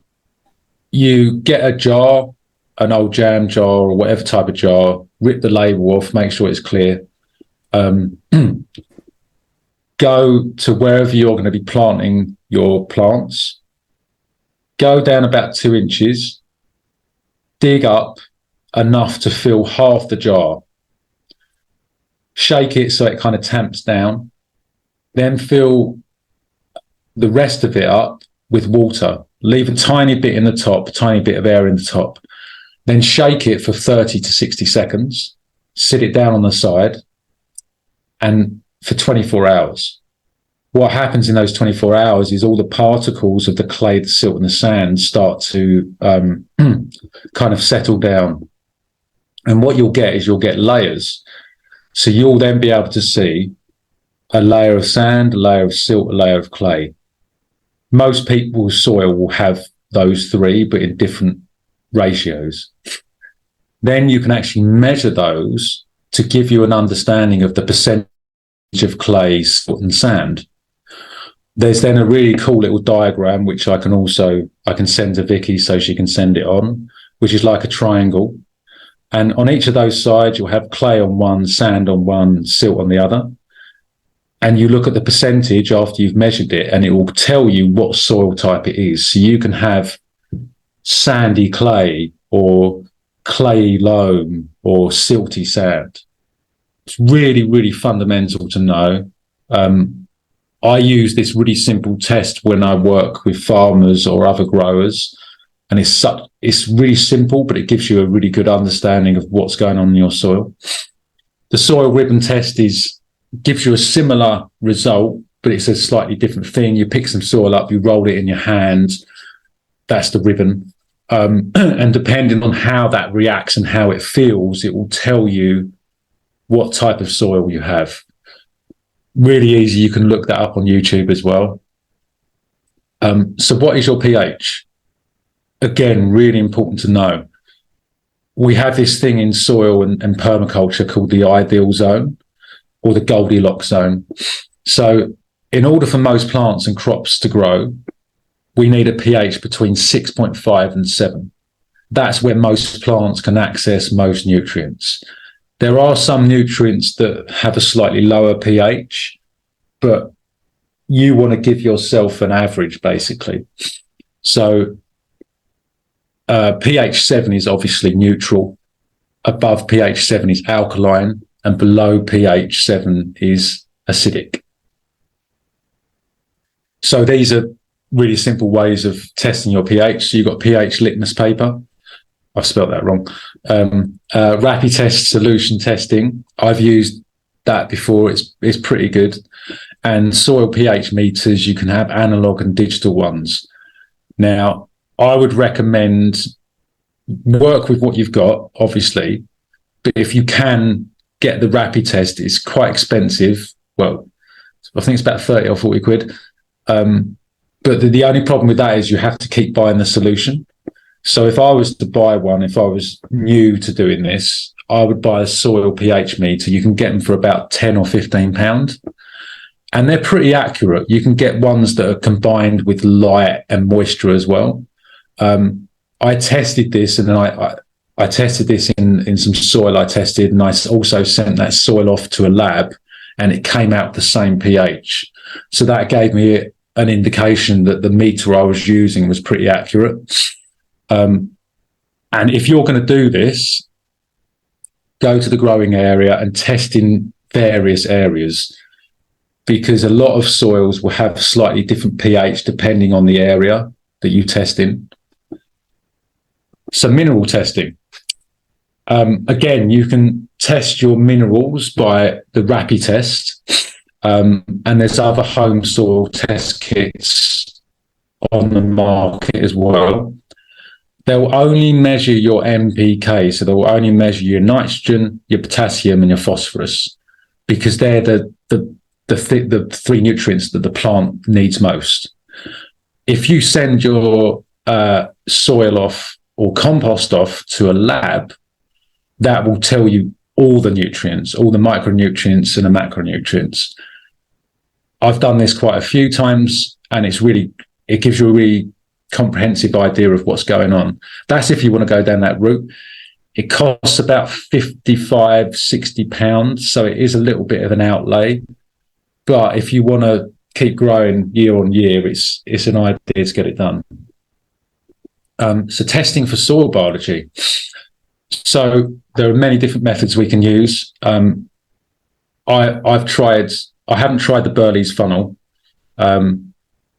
you get a jar, an old jam jar or whatever type of jar, rip the label off, make sure it's clear. Go to wherever you're going to be planting your plants. Go down about 2 inches, dig up enough to fill half the jar. Shake it so it kind of tamps down. Then fill the rest of it up with water. Leave a tiny bit in the top, a tiny bit of air in the top. Then shake it for 30 to 60 seconds. Sit it down on the side and for 24 hours. What happens in those 24 hours is all the particles of the clay, the silt and the sand start to kind of settle down. And what you'll get is you'll get layers. So you'll then be able to see a layer of sand, a layer of silt, a layer of clay. Most people's soil will have those three, but in different ratios. Then you can actually measure those to give you an understanding of the percentage of clay, silt and sand. There's then a really cool little diagram, which I can send to Vicky so she can send it on, which is like a triangle. And on each of those sides, you'll have clay on one, sand on one, silt on the other. And you look at the percentage after you've measured it, and it will tell you what soil type it is. So you can have sandy clay or clay loam or silty sand. It's really, really fundamental to know. I use this really simple test when I work with farmers or other growers. And it's really simple, but it gives you a really good understanding of what's going on in your soil. The soil ribbon test gives you a similar result, but it's a slightly different thing. You pick some soil up, you roll it in your hand. That's the ribbon. And depending on how that reacts and how it feels, it will tell you what type of soil you have. Really easy. You can look that up on YouTube as well. So what is your pH? Again, really important to know. We have this thing in soil and permaculture called the ideal zone or the Goldilocks zone. So in order for most plants and crops to grow, we need a pH between 6.5 and 7. That's where most plants can access most nutrients. There are some nutrients that have a slightly lower pH, but you want to give yourself an average, basically. So pH 7 is obviously neutral. Above pH 7 is alkaline, and below pH 7 is acidic. So these are really simple ways of testing your pH. So you've got pH litmus paper. I've spelled that wrong. Rapid test solution testing. I've used that before. It's pretty good. And soil pH meters, you can have analog and digital ones. Now, I would recommend work with what you've got, obviously, but if you can get the rapid test, it's quite expensive. Well, I think it's about 30 or 40 quid. But the only problem with that is you have to keep buying the solution. So if I was to buy one, if I was new to doing this, I would buy a soil pH meter. You can get them for about 10 or 15 pounds. And they're pretty accurate. You can get ones that are combined with light and moisture as well. I tested this, and then I tested this in some soil I tested, and I also sent that soil off to a lab, and it came out the same pH. So that gave me an indication that the meter I was using was pretty accurate. And if you're going to do this, go to the growing area and test in various areas, because a lot of soils will have slightly different pH depending on the area that you test in. So mineral testing. Again, you can test your minerals by the rapid test. And there's other home soil test kits on the market as well. They'll only measure your NPK, so they'll only measure your nitrogen, your potassium, and your phosphorus, because they're the three nutrients that the plant needs most. If you send your soil off or compost off to a lab, that will tell you all the nutrients, all the micronutrients and the macronutrients. I've done this quite a few times, and it gives you a really comprehensive idea of what's going on. That's if you want to go down that route. It costs about 55, 60 pounds, so it is a little bit of an outlay. But if you want to keep growing year on year, it's an idea to get it done. So testing for soil biology. So there are many different methods we can use. I haven't tried the Burley's funnel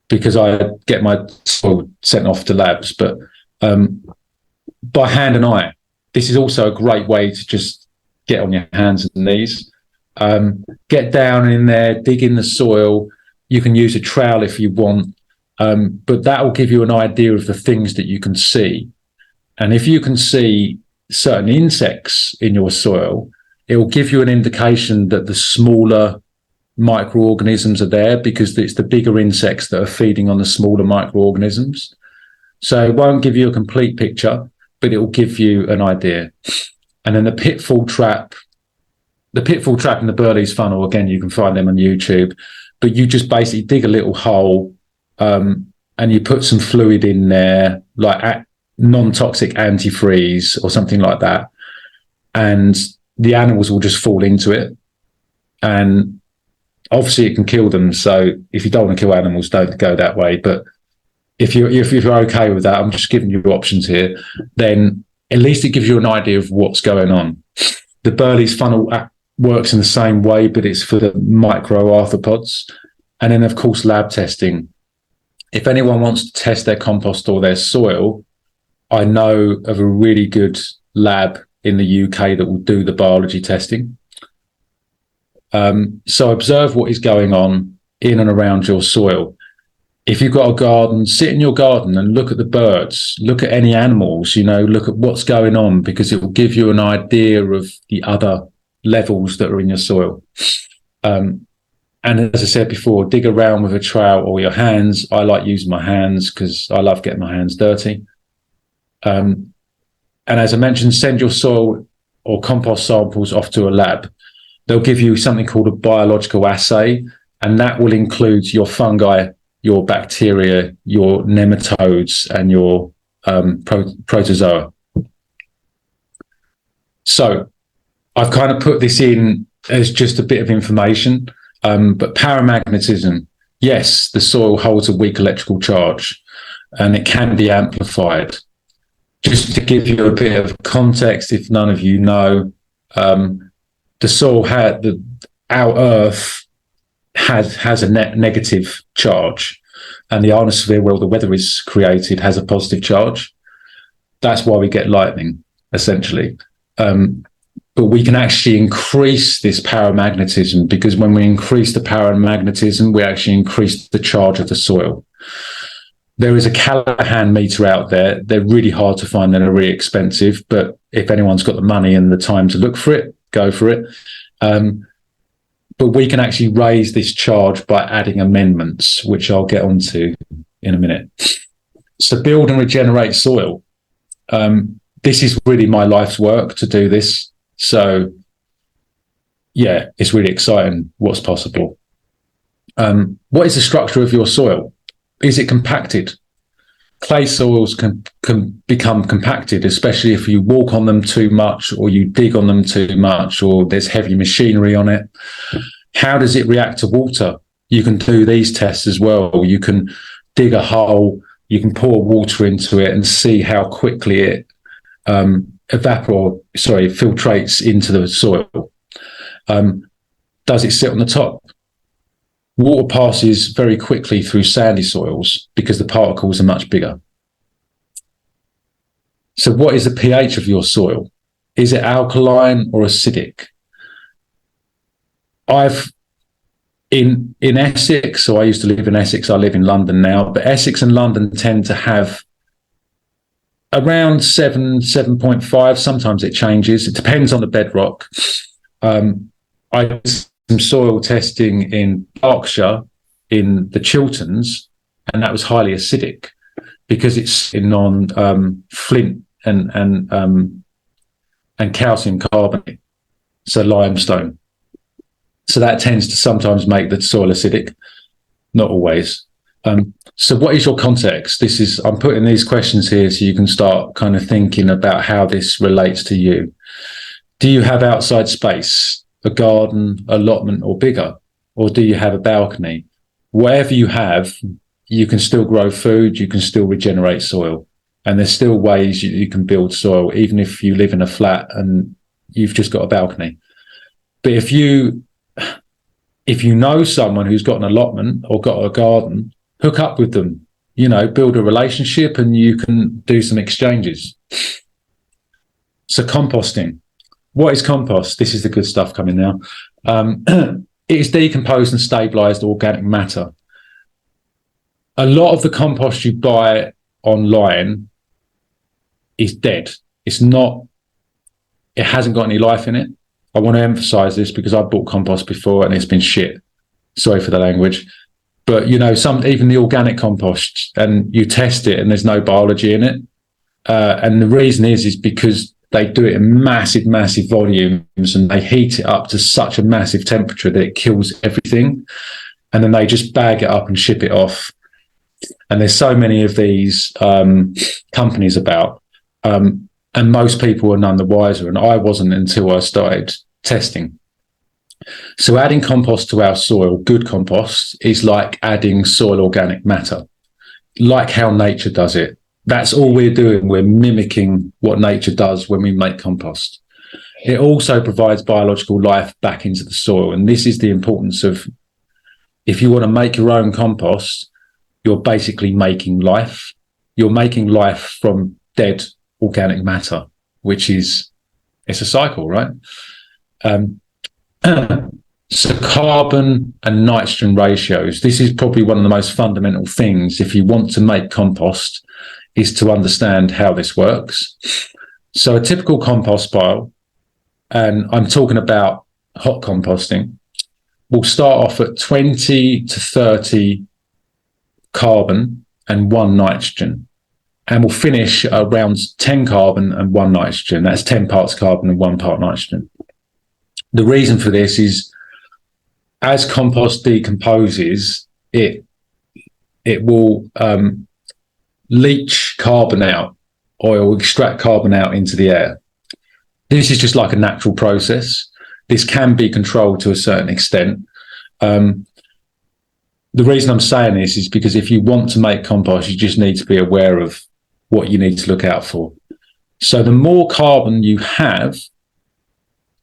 because I get my soil sent off to labs, but by hand and eye, this is also a great way to just get on your hands and knees. Get down in there, dig in the soil. You can use a trowel if you want, but that will give you an idea of the things that you can see. And if you can see certain insects in your soil, it will give you an indication that the smaller microorganisms are there, because it's the bigger insects that are feeding on the smaller microorganisms. So it won't give you a complete picture, but it will give you an idea. And then the pitfall trap and the Burley's funnel, again, you can find them on YouTube, but you just basically dig a little hole and you put some fluid in there, like non-toxic antifreeze or something like that, and the animals will just fall into it. And obviously it can kill them, so if you don't want to kill animals, don't go that way. But if you're okay with that, I'm just giving you options here, then at least it gives you an idea of what's going on. The Burley's funnel works in the same way, but it's for the microarthropods. And then, of course, lab testing. If anyone wants to test their compost or their soil, I know of a really good lab in the UK that will do the biology testing. So observe what is going on in and around your soil. If you've got a garden, sit in your garden and look at the birds, look at any animals, look at what's going on, because it will give you an idea of the other levels that are in your soil. And as I said before, dig around with a trowel or your hands. I like using my hands because I love getting my hands dirty. And as I mentioned, send your soil or compost samples off to a lab. They'll give you something called a biological assay, and that will include your fungi, your bacteria, your nematodes, and your protozoa. So I've kind of put this in as just a bit of information, but paramagnetism, yes, the soil holds a weak electrical charge and it can be amplified. Just to give you a bit of context, if none of you know, the soil our earth has a negative charge. and the ionosphere where all the weather is created has a positive charge. That's why we get lightning, essentially. But we can actually increase this paramagnetism, because when we increase the paramagnetism, we actually increase the charge of the soil. There is a Callahan meter out there. They're really hard to find. They're really expensive. But if anyone's got the money and the time to look for it, go for it. But we can actually raise this charge by adding amendments, which I'll get onto in a minute. So build and regenerate soil. This is really my life's work to do this. So, yeah, it's really exciting what's possible. What is the structure of your soil? Is it compacted? Clay soils can become compacted, especially if you walk on them too much, or you dig on them too much, or there's heavy machinery on it. How does it react to water? You can do these tests as well. You can dig a hole, you can pour water into it and see how quickly it filtrates into the soil. Does it sit on the top? Water passes very quickly through sandy soils because the particles are much bigger. So what is the pH of your soil? Is it alkaline or acidic? In Essex, so I used to live in Essex, I live in London now, but Essex and London tend to have around 7.5. Sometimes it changes. It depends on the bedrock. I did some soil testing in Berkshire, in the Chilterns, and that was highly acidic because it's on flint and calcium carbonate, so limestone. So that tends to sometimes make the soil acidic, not always. So what is your context? I'm putting these questions here so you can start kind of thinking about how this relates to you. Do you have outside space, a garden, allotment, or bigger? Or do you have a balcony? Whatever you have, you can still grow food, you can still regenerate soil. And there's still ways you can build soil, even if you live in a flat and you've just got a balcony. But if you know someone who's got an allotment or got a garden, hook up with them, build a relationship, and you can do some exchanges. So composting. What is compost? This is the good stuff coming now. It is decomposed and stabilized organic matter. A lot of the compost you buy online is dead. It hasn't got any life in it. I want to emphasize this because I've bought compost before and it's been shit. Sorry for the language. But, even the organic compost, and you test it and there's no biology in it. And the reason is because they do it in massive, massive volumes and they heat it up to such a massive temperature that it kills everything. And then they just bag it up and ship it off. And there's so many of these companies about, and most people are none the wiser. And I wasn't until I started testing. So adding compost to our soil, good compost, is like adding soil organic matter, like how nature does it. That's all we're doing. We're mimicking what nature does when we make compost. It also provides biological life back into the soil. And this is the importance of, if you want to make your own compost, you're basically making life. You're making life from dead organic matter, it's a cycle, right? So carbon and nitrogen ratios. This is probably one of the most fundamental things if you want to make compost, is to understand how this works. So a typical compost pile, and I'm talking about hot composting, will start off at 20 to 30 carbon and 1 nitrogen, and will finish around 10 carbon and 1 nitrogen. That's 10 parts carbon and 1 part nitrogen. The reason for this is, as compost decomposes, it will leach carbon out, or it will extract carbon out into the air. This is just like a natural process. This can be controlled to a certain extent. The reason I'm saying this is because if you want to make compost, you just need to be aware of what you need to look out for. So the more carbon you have,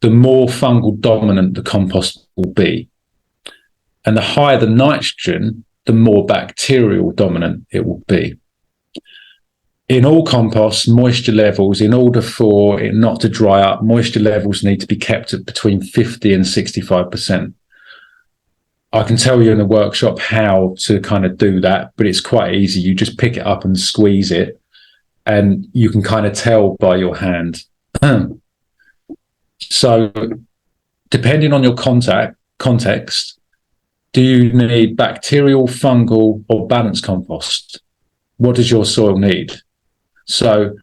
the more fungal dominant the compost will be. And the higher the nitrogen, the more bacterial dominant it will be. In all composts, moisture levels, in order for it not to dry up, moisture levels need to be kept at between 50 and 65%. I can tell you in the workshop how to kind of do that, but it's quite easy. You just pick it up and squeeze it, and you can kind of tell by your hand. So depending on your context, do you need bacterial, fungal, or balanced compost? What does your soil need? So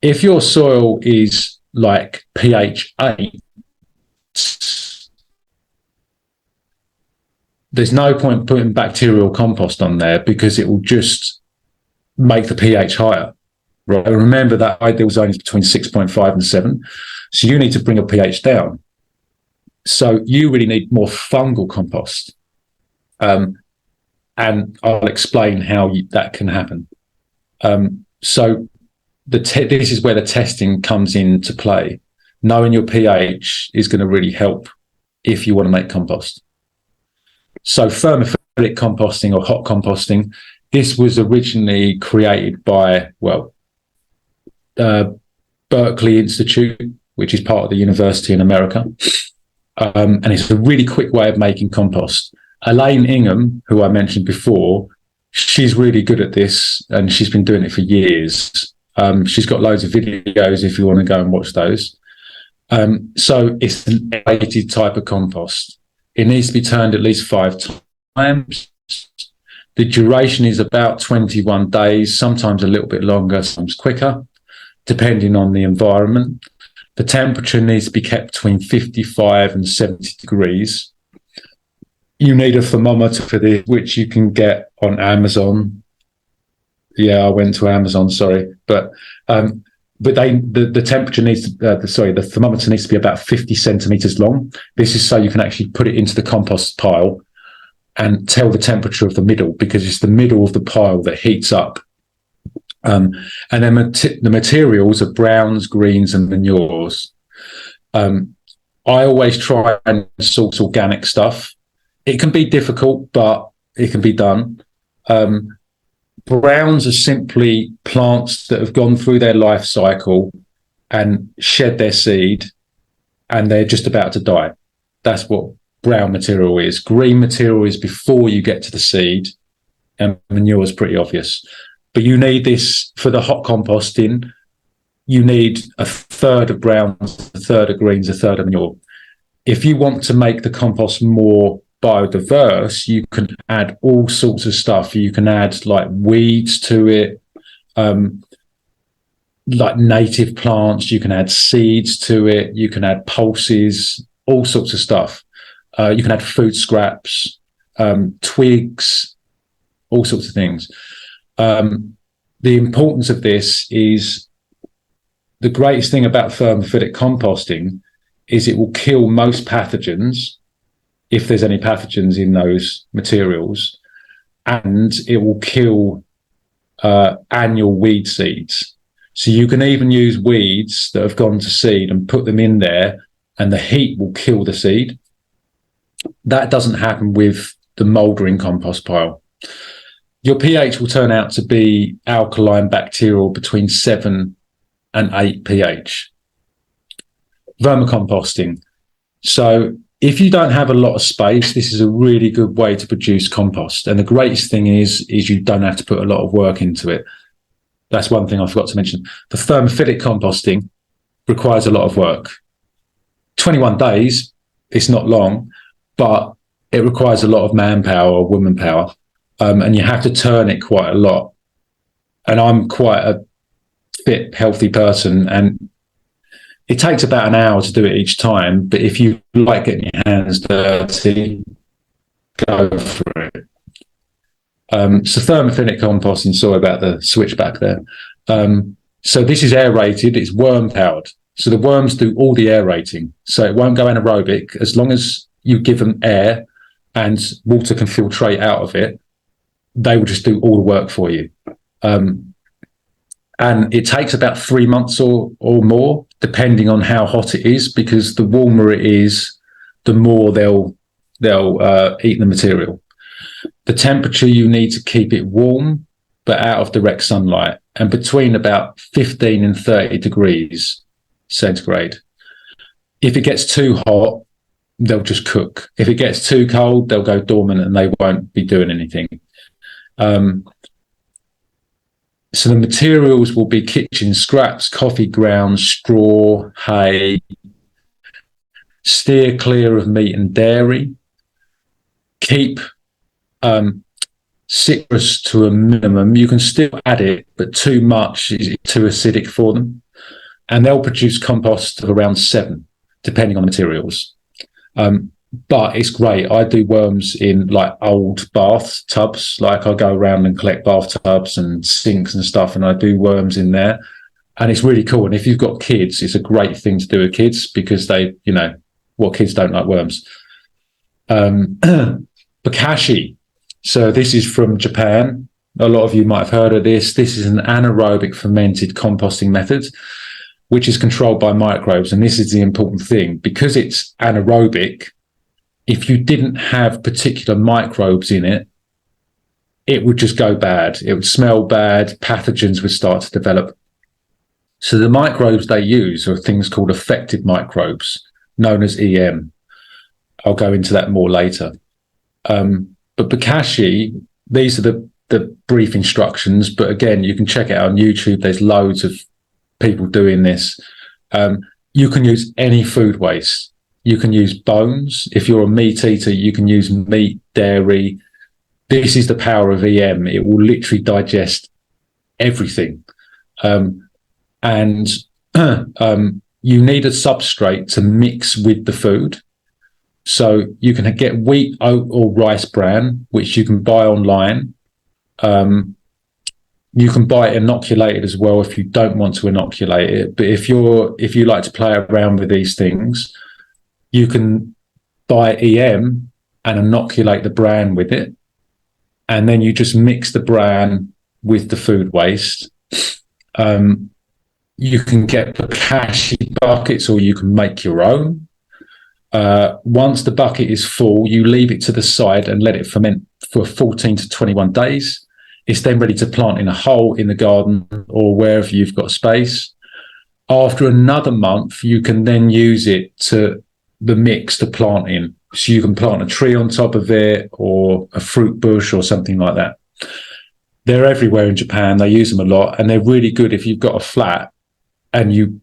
if your soil is like pH 8, there's no point putting bacterial compost on there because it will just make the pH higher. Right? Remember that ideal zone is between 6.5 and 7. So you need to bring your pH down. So you really need more fungal compost. And I'll explain how that can happen. So this is where the testing comes into play. Knowing your pH is going to really help if you want to make compost. So thermophilic composting or hot composting, this was originally created by, Berkeley Institute, which is part of the university in America. And it's a really quick way of making compost. Elaine Ingham, who I mentioned before, she's really good at this and she's been doing it for years. She's got loads of videos if you want to go and watch those. So it's an aerated type of compost. It needs to be turned at least 5 times. The duration is about 21 days, sometimes a little bit longer, sometimes quicker, depending on the environment. The temperature needs to be kept between 55 and 70 degrees. You need a thermometer for this, which you can get on Amazon. Yeah, I went to Amazon, sorry. But the temperature needs to, the thermometer needs to be about 50 centimeters long. This is so you can actually put it into the compost pile and tell the temperature of the middle, because it's the middle of the pile that heats up. And then the materials are browns, greens, and manures. I always try and source organic stuff. It can be difficult, but it can be done. Browns are simply plants that have gone through their life cycle and shed their seed, and they're just about to die. That's what brown material is. Green material is before you get to the seed, and manure is pretty obvious. But you need this for the hot composting. You need a third of browns, a third of greens, a third of manure. If you want to make the compost more biodiverse, you can add all sorts of stuff. You can add like weeds to it, like native plants. You can add seeds to it. You can add pulses, all sorts of stuff. You can add food scraps, twigs, all sorts of things. The importance of this is the greatest thing about thermophilic composting is it will kill most pathogens, if there's any pathogens in those materials, and it will kill annual weed seeds. So you can even use weeds that have gone to seed and put them in there, and the heat will kill the seed. That doesn't happen with the mouldering compost pile. Your pH will turn out to be alkaline bacterial between 7 and 8 pH. Vermicomposting. So if you don't have a lot of space, this is a really good way to produce compost. And the greatest thing is you don't have to put a lot of work into it. That's one thing I forgot to mention. The thermophilic composting requires a lot of work. 21 days, it's not long, but it requires a lot of manpower or woman power. And you have to turn it quite a lot. And I'm quite a fit, healthy person, and it takes about an hour to do it each time. But if you like getting your hands dirty, go for it. So thermophilic composting, sorry about the switch back there. So this is aerated, it's worm powered. So the worms do all the aerating. So it won't go anaerobic as long as you give them air and water can filtrate out of it. They will just do all the work for you. And it takes about 3 months or more, depending on how hot it is, because the warmer it is, the more they'll eat the material. The temperature, you need to keep it warm, but out of direct sunlight, and between about 15 and 30 degrees centigrade. If it gets too hot, they'll just cook. If it gets too cold, they'll go dormant and they won't be doing anything. So the materials will be kitchen scraps, coffee grounds, straw, hay. Steer clear of meat and dairy. Keep citrus to a minimum. You can still add it, but too much is too acidic for them. And they'll produce compost of around 7, depending on the materials. But it's great. I do worms in like old bath tubs. Like I go around and collect bathtubs and sinks and stuff, and I do worms in there. And it's really cool. And if you've got kids, it's a great thing to do with kids, because they, you know, what kids don't like worms. Bokashi. So this is from Japan. A lot of you might have heard of this. This is an anaerobic fermented composting method, which is controlled by microbes. And this is the important thing. Because it's anaerobic, if you didn't have particular microbes in it, it would just go bad. It would smell bad. Pathogens would start to develop. So the microbes they use are things called effective microbes, known as EM. I'll go into that more later. But Bokashi, these are the brief instructions. But again, you can check it out on YouTube. There's loads of people doing this. You can use any food waste. You can use bones. If you're a meat eater, you can use meat, dairy. This is the power of EM. It will literally digest everything. And you need a substrate to mix with the food. So you can get wheat, oat, or rice bran, which you can buy online. You can buy it inoculated as well if you don't want to inoculate it. But if you like to play around with these things, you can buy EM and inoculate the bran with it. And then you just mix the bran with the food waste. You can get Bokashi buckets, or you can make your own. Once the bucket is full, you leave it to the side and let it ferment for 14 to 21 days. It's then ready to plant in a hole in the garden or wherever you've got space. After another month, you can then use it to the mix to plant in. So you can plant a tree on top of it, or a fruit bush or something like that. They're everywhere in Japan. They use them a lot, and they're really good if you've got a flat and you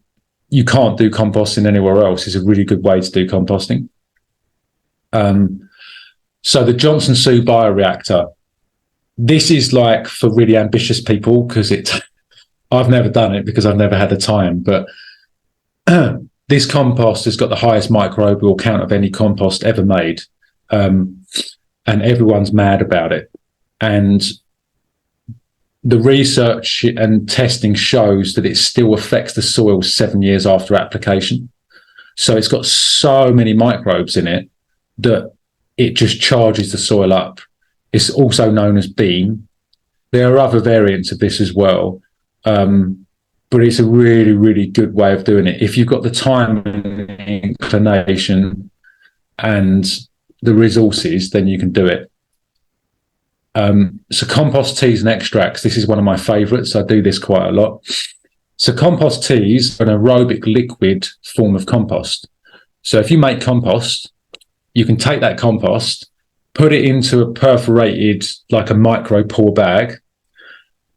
can't do composting anywhere else. It's a really good way to do composting. So the Johnson Su bioreactor, this is like for really ambitious people, because I've never done it because I've never had the time, but this compost has got the highest microbial count of any compost ever made. And everyone's mad about it. And the research and testing shows that it still affects the soil 7 years after application. So it's got so many microbes in it that it just charges the soil up. It's also known as bean. There are other variants of this as well. But it's a really, really good way of doing it. If you've got the time and inclination and the resources, then you can do it. So compost teas and extracts, this is one of my favorites. I do this quite a lot. So compost teas are an aerobic liquid form of compost. So if you make compost, you can take that compost, put it into a perforated, like a micro pour bag,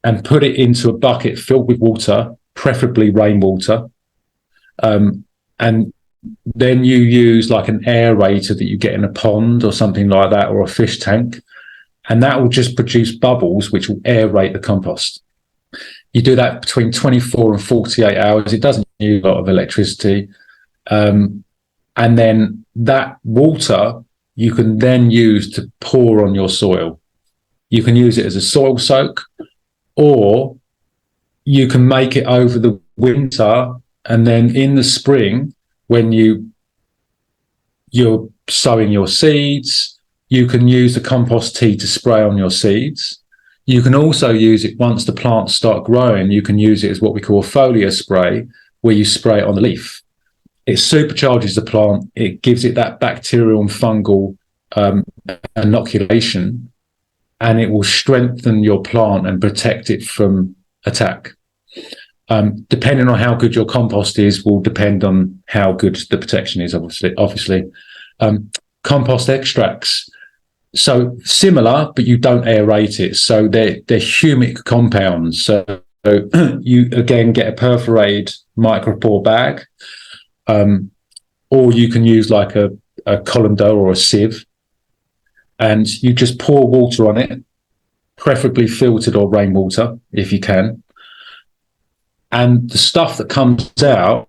and put it into a bucket filled with water, preferably rainwater. And then you use like an aerator that you get in a pond or something like that, or a fish tank. And that will just produce bubbles, which will aerate the compost. You do that between 24 and 48 hours. It doesn't use a lot of electricity. And then that water you can then use to pour on your soil. You can use it as a soil soak, or you can make it over the winter, and then in the spring, when you're sowing your seeds, you can use the compost tea to spray on your seeds. You can also use it once the plants start growing. You can use it as what we call a foliar spray, where you spray it on the leaf. It supercharges the plant. It gives it that bacterial and fungal inoculation, and it will strengthen your plant and protect it from attack. Depending on how good your compost is will depend on how good the protection is, obviously. Compost extracts, so similar, but you don't aerate it. So they're humic compounds. So you, again, get a perforated micropore bag, or you can use like a colander or a sieve, and you just pour water on it, preferably filtered or rainwater if you can. And the stuff that comes out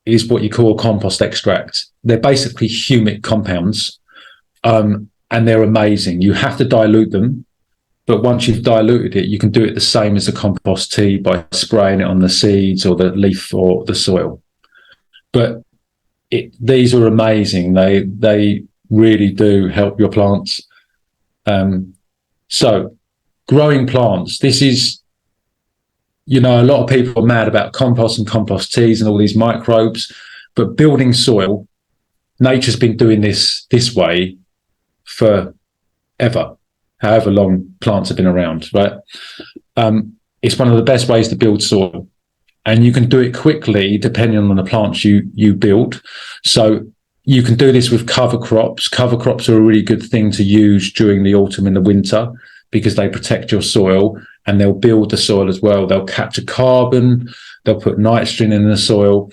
is what you call compost extract. They're basically humic compounds, and they're amazing. You have to dilute them, but once you've diluted it, you can do it the same as a compost tea by spraying it on the seeds or the leaf or the soil. But these are amazing. They really do help your plants. So growing plants, this is, a lot of people are mad about compost and compost teas and all these microbes, but building soil, nature's been doing this way for ever, however long plants have been around, right? It's one of the best ways to build soil, and you can do it quickly depending on the plants you build. So you can do this with cover crops. Cover crops are a really good thing to use during the autumn and the winter because they protect your soil and they'll build the soil as well. They'll capture carbon, they'll put nitrogen in the soil,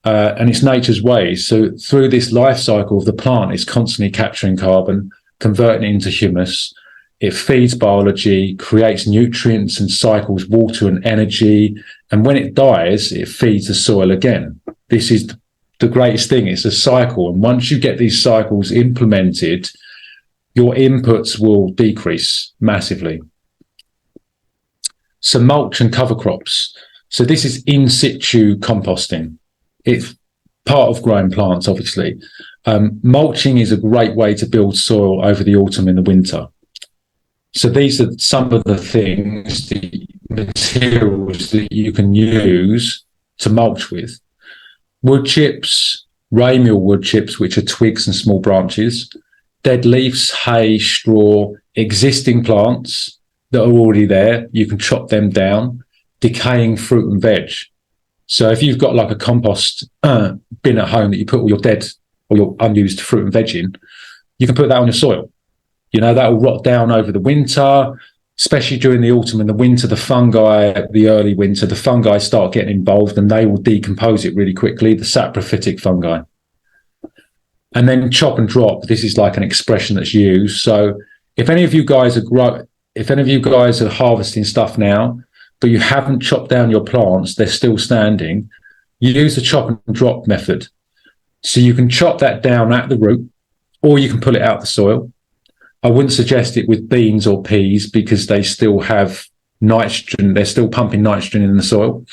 and it's nature's way. So through this life cycle of the plant, it's constantly capturing carbon, converting it into humus. It feeds biology, creates nutrients and cycles water and energy. And when it dies, it feeds the soil again. This is the greatest thing. It's a cycle. And once you get these cycles implemented, your inputs will decrease massively. So mulch and cover crops. So this is in situ composting. It's part of growing plants, obviously. Mulching is a great way to build soil over the autumn and the winter. So these are some of the things, the materials that you can use to mulch with. Wood chips, raymeal wood chips, which are twigs and small branches, dead leaves, hay, straw, existing plants that are already there, you can chop them down, decaying fruit and veg. So if you've got like a compost bin at home that you put all your dead or your unused fruit and veg in, you can put that on your soil. That will rot down over the winter, especially during the autumn and the winter. The fungi, the early winter, the fungi start getting involved and they will decompose it really quickly, the saprophytic fungi. And then chop and drop, this is like an expression that's used. So if any of you guys are harvesting stuff now, but you haven't chopped down your plants, they're still standing, you use the chop and drop method. So you can chop that down at the root, or you can pull it out the soil. I wouldn't suggest it with beans or peas because they still have nitrogen. They're still pumping nitrogen in the soil.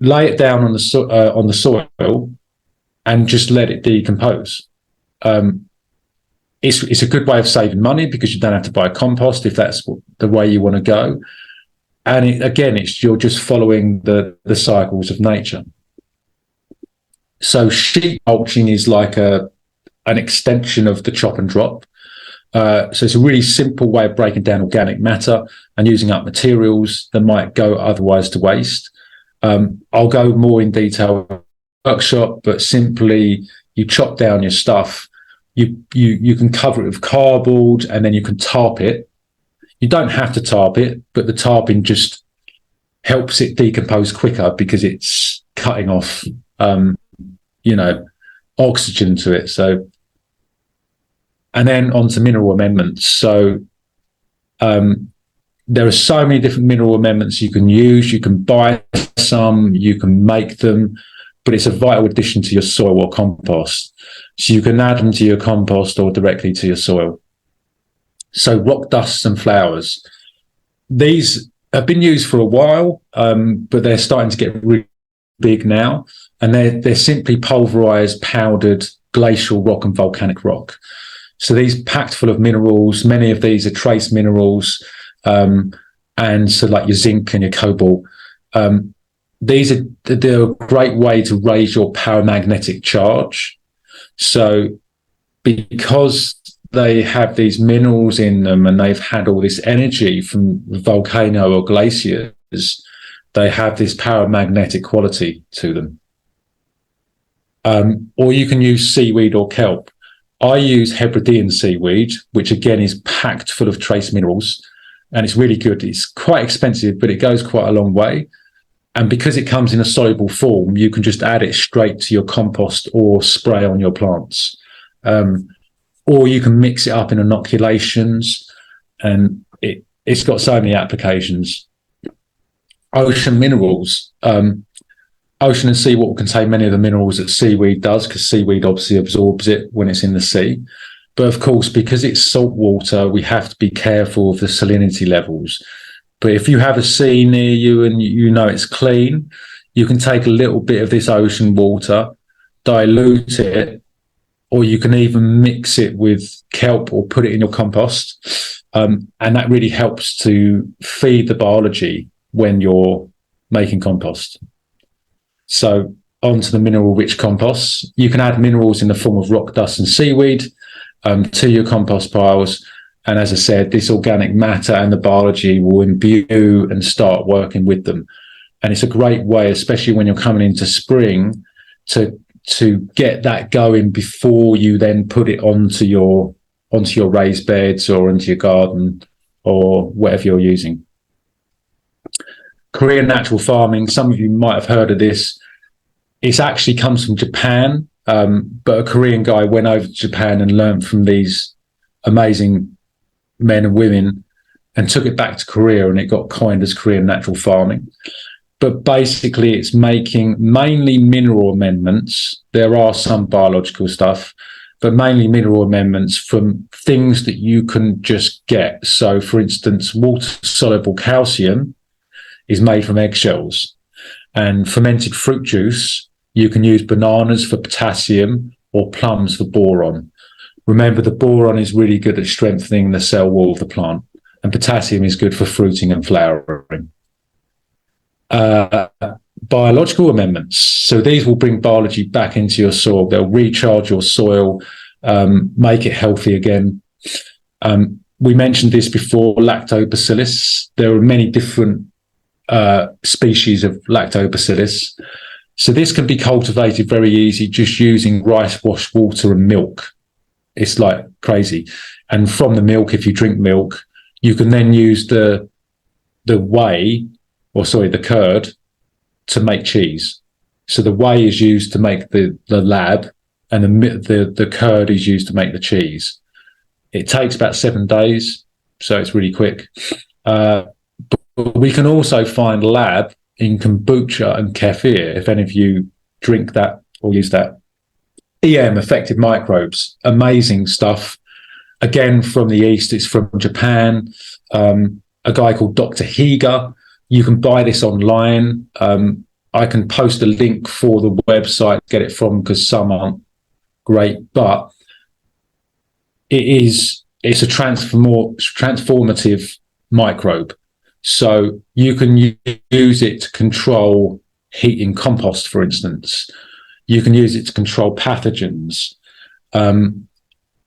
Lay it down on the soil and just let it decompose. It's a good way of saving money because you don't have to buy compost if that's the way you want to go. And you're just following the cycles of nature. So sheet mulching is like an extension of the chop and drop. So it's a really simple way of breaking down organic matter and using up materials that might go otherwise to waste. I'll go more in detail in the workshop, but simply you chop down your stuff. You can cover it with cardboard and then you can tarp it. You don't have to tarp it, but the tarping just helps it decompose quicker because it's cutting off, oxygen to it. So. And then on to mineral amendments. So there are so many different mineral amendments you can use. You can buy some, you can make them, but it's a vital addition to your soil or compost. So you can add them to your compost or directly to your soil. So rock dusts and flowers. These have been used for a while, but they're starting to get really big now. And they're simply pulverized, powdered glacial rock and volcanic rock. So these packed full of minerals, many of these are trace minerals, and so like your zinc and your cobalt. They're a great way to raise your paramagnetic charge. So because they have these minerals in them and they've had all this energy from the volcano or glaciers, they have this paramagnetic quality to them. Or you can use seaweed or kelp. I use Hebridean seaweed, which again is packed full of trace minerals, and it's really good. It's quite expensive, but it goes quite a long way. And because it comes in a soluble form, you can just add it straight to your compost or spray on your plants. Or you can mix it up in inoculations, and it's got so many applications. Ocean minerals. Ocean and seawater contain many of the minerals that seaweed does, because seaweed obviously absorbs it when it's in the sea. But of course, because it's salt water, we have to be careful of the salinity levels. But if you have a sea near you and you know it's clean, you can take a little bit of this ocean water, dilute it, or you can even mix it with kelp or put it in your compost. And that really helps to feed the biology when you're making compost. So onto the mineral-rich composts. You can add minerals in the form of rock dust and seaweed to your compost piles. And as I said, this organic matter and the biology will imbue and start working with them. And it's a great way, especially when you're coming into spring, to get that going before you then put it onto your raised beds or into your garden or whatever you're using. Korean natural farming, some of you might have heard of this. It actually comes from Japan, but a Korean guy went over to Japan and learned from these amazing men and women and took it back to Korea, and it got coined as Korean natural farming. But basically it's making mainly mineral amendments. There are some biological stuff, but mainly mineral amendments from things that you can just get. So for instance, water-soluble calcium is made from eggshells, and fermented fruit juice, you can use bananas for potassium or plums for boron. Remember, the boron is really good at strengthening the cell wall of the plant, and potassium is good for fruiting and flowering. Biological amendments. So these will bring biology back into your soil. They'll recharge your soil, make it healthy again. We mentioned this before, lactobacillus. There are many different species of lactobacillus. So this can be cultivated very easy, just using rice wash water and milk. It's like crazy. And from the milk, if you drink milk, you can then use the curd to make cheese. So the whey is used to make the lab, and the curd is used to make the cheese. It takes about 7 days, so it's really quick. But we can also find lab in kombucha and kefir, if any of you drink that or use that. EM, effective microbes, amazing stuff. Again, from the East, it's from Japan. A guy called Dr. Higa. You can buy this online. I can post a link for the website to get it from, because some aren't great, but it's a transformative microbe. So you can use it to control heat in compost, for instance. You can use it to control pathogens. As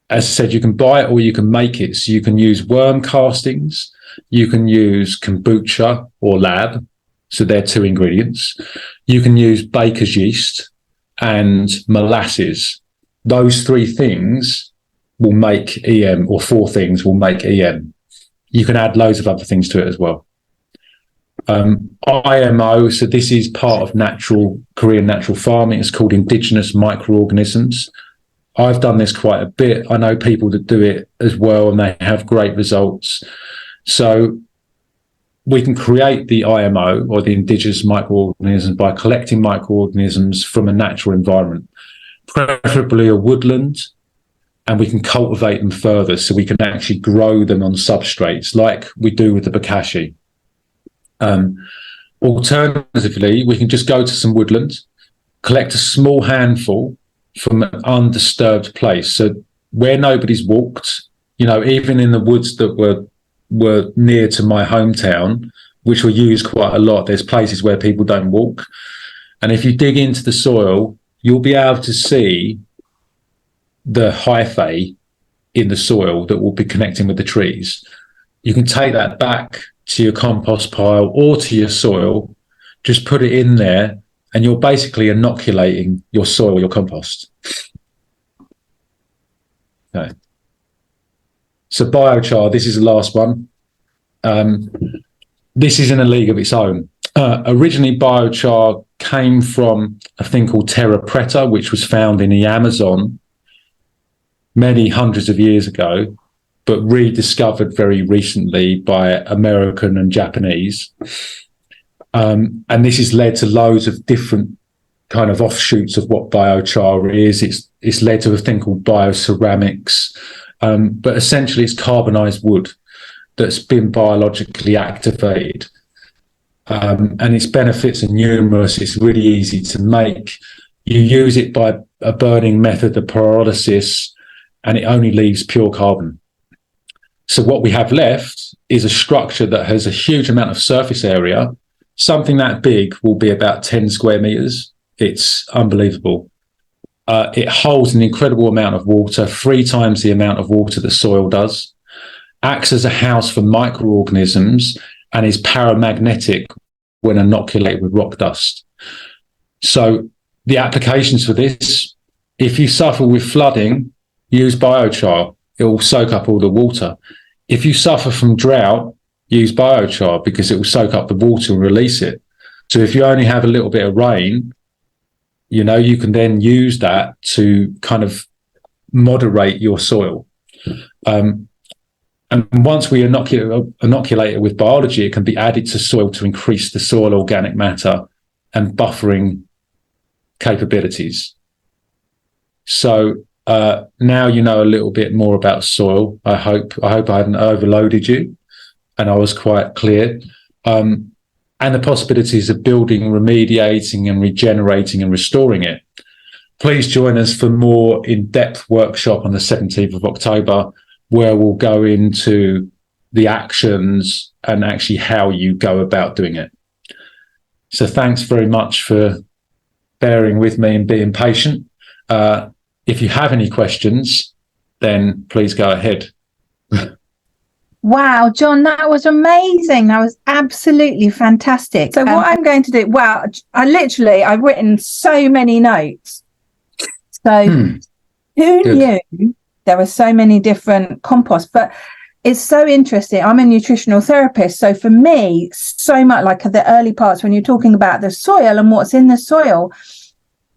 I said, you can buy it or you can make it. So you can use worm castings. You can use kombucha or lab. So they're 2 ingredients. You can use baker's yeast and molasses. Those 3 things will make EM, or 4 things will make EM. You can add loads of other things to it as well. IMO, so this is part of Korean natural farming. It's called indigenous microorganisms. I've done this quite a bit. I know people that do it as well, and they have great results. So we can create the IMO, or the indigenous microorganisms, by collecting microorganisms from a natural environment, preferably a woodland, and we can cultivate them further, so we can actually grow them on substrates like we do with the bokashi. Alternatively, we can just go to some woodland, collect a small handful from an undisturbed place. So where nobody's walked, even in the woods that were near to my hometown, which were used quite a lot, there's places where people don't walk. And if you dig into the soil, you'll be able to see the hyphae in the soil that will be connecting with the trees. You can take that back to your compost pile or to your soil, just put it in there, and you're basically inoculating your soil, your compost. Okay. So biochar, this is the last one. This is in a league of its own. Originally, biochar came from a thing called terra preta, which was found in the Amazon many hundreds of years ago, but rediscovered very recently by American and Japanese. And this has led to loads of different kind of offshoots of what biochar is. It's led to a thing called bioceramics, but essentially it's carbonized wood that's been biologically activated. And its benefits are numerous. It's really easy to make. You use it by a burning method of pyrolysis, and it only leaves pure carbon. So what we have left is a structure that has a huge amount of surface area. Something that big will be about 10 square meters. It's unbelievable. It holds an incredible amount of water, 3 times the amount of water the soil does, acts as a house for microorganisms, and is paramagnetic when inoculated with rock dust. So the applications for this, if you suffer with flooding, use biochar. It will soak up all the water. If you suffer from drought, use biochar because it will soak up the water and release it. So if you only have a little bit of rain, you can then use that to kind of moderate your soil. And once we inoculate it with biology, it can be added to soil to increase the soil organic matter and buffering capabilities. So now you know a little bit more about soil. I hope I hadn't overloaded you, and I was quite clear. And the possibilities of building, remediating, and regenerating and restoring it. Please join us for more in-depth workshop on the 17th of October, where we'll go into the actions and actually how you go about doing it. So thanks very much for bearing with me and being patient. If you have any questions, then please go ahead. Wow, John, that was amazing. That was absolutely fantastic. So what I'm going to do, I've written so many notes. So who knew there were so many different composts? But it's so interesting. I'm a nutritional therapist. So for me, so much like the early parts when you're talking about the soil and what's in the soil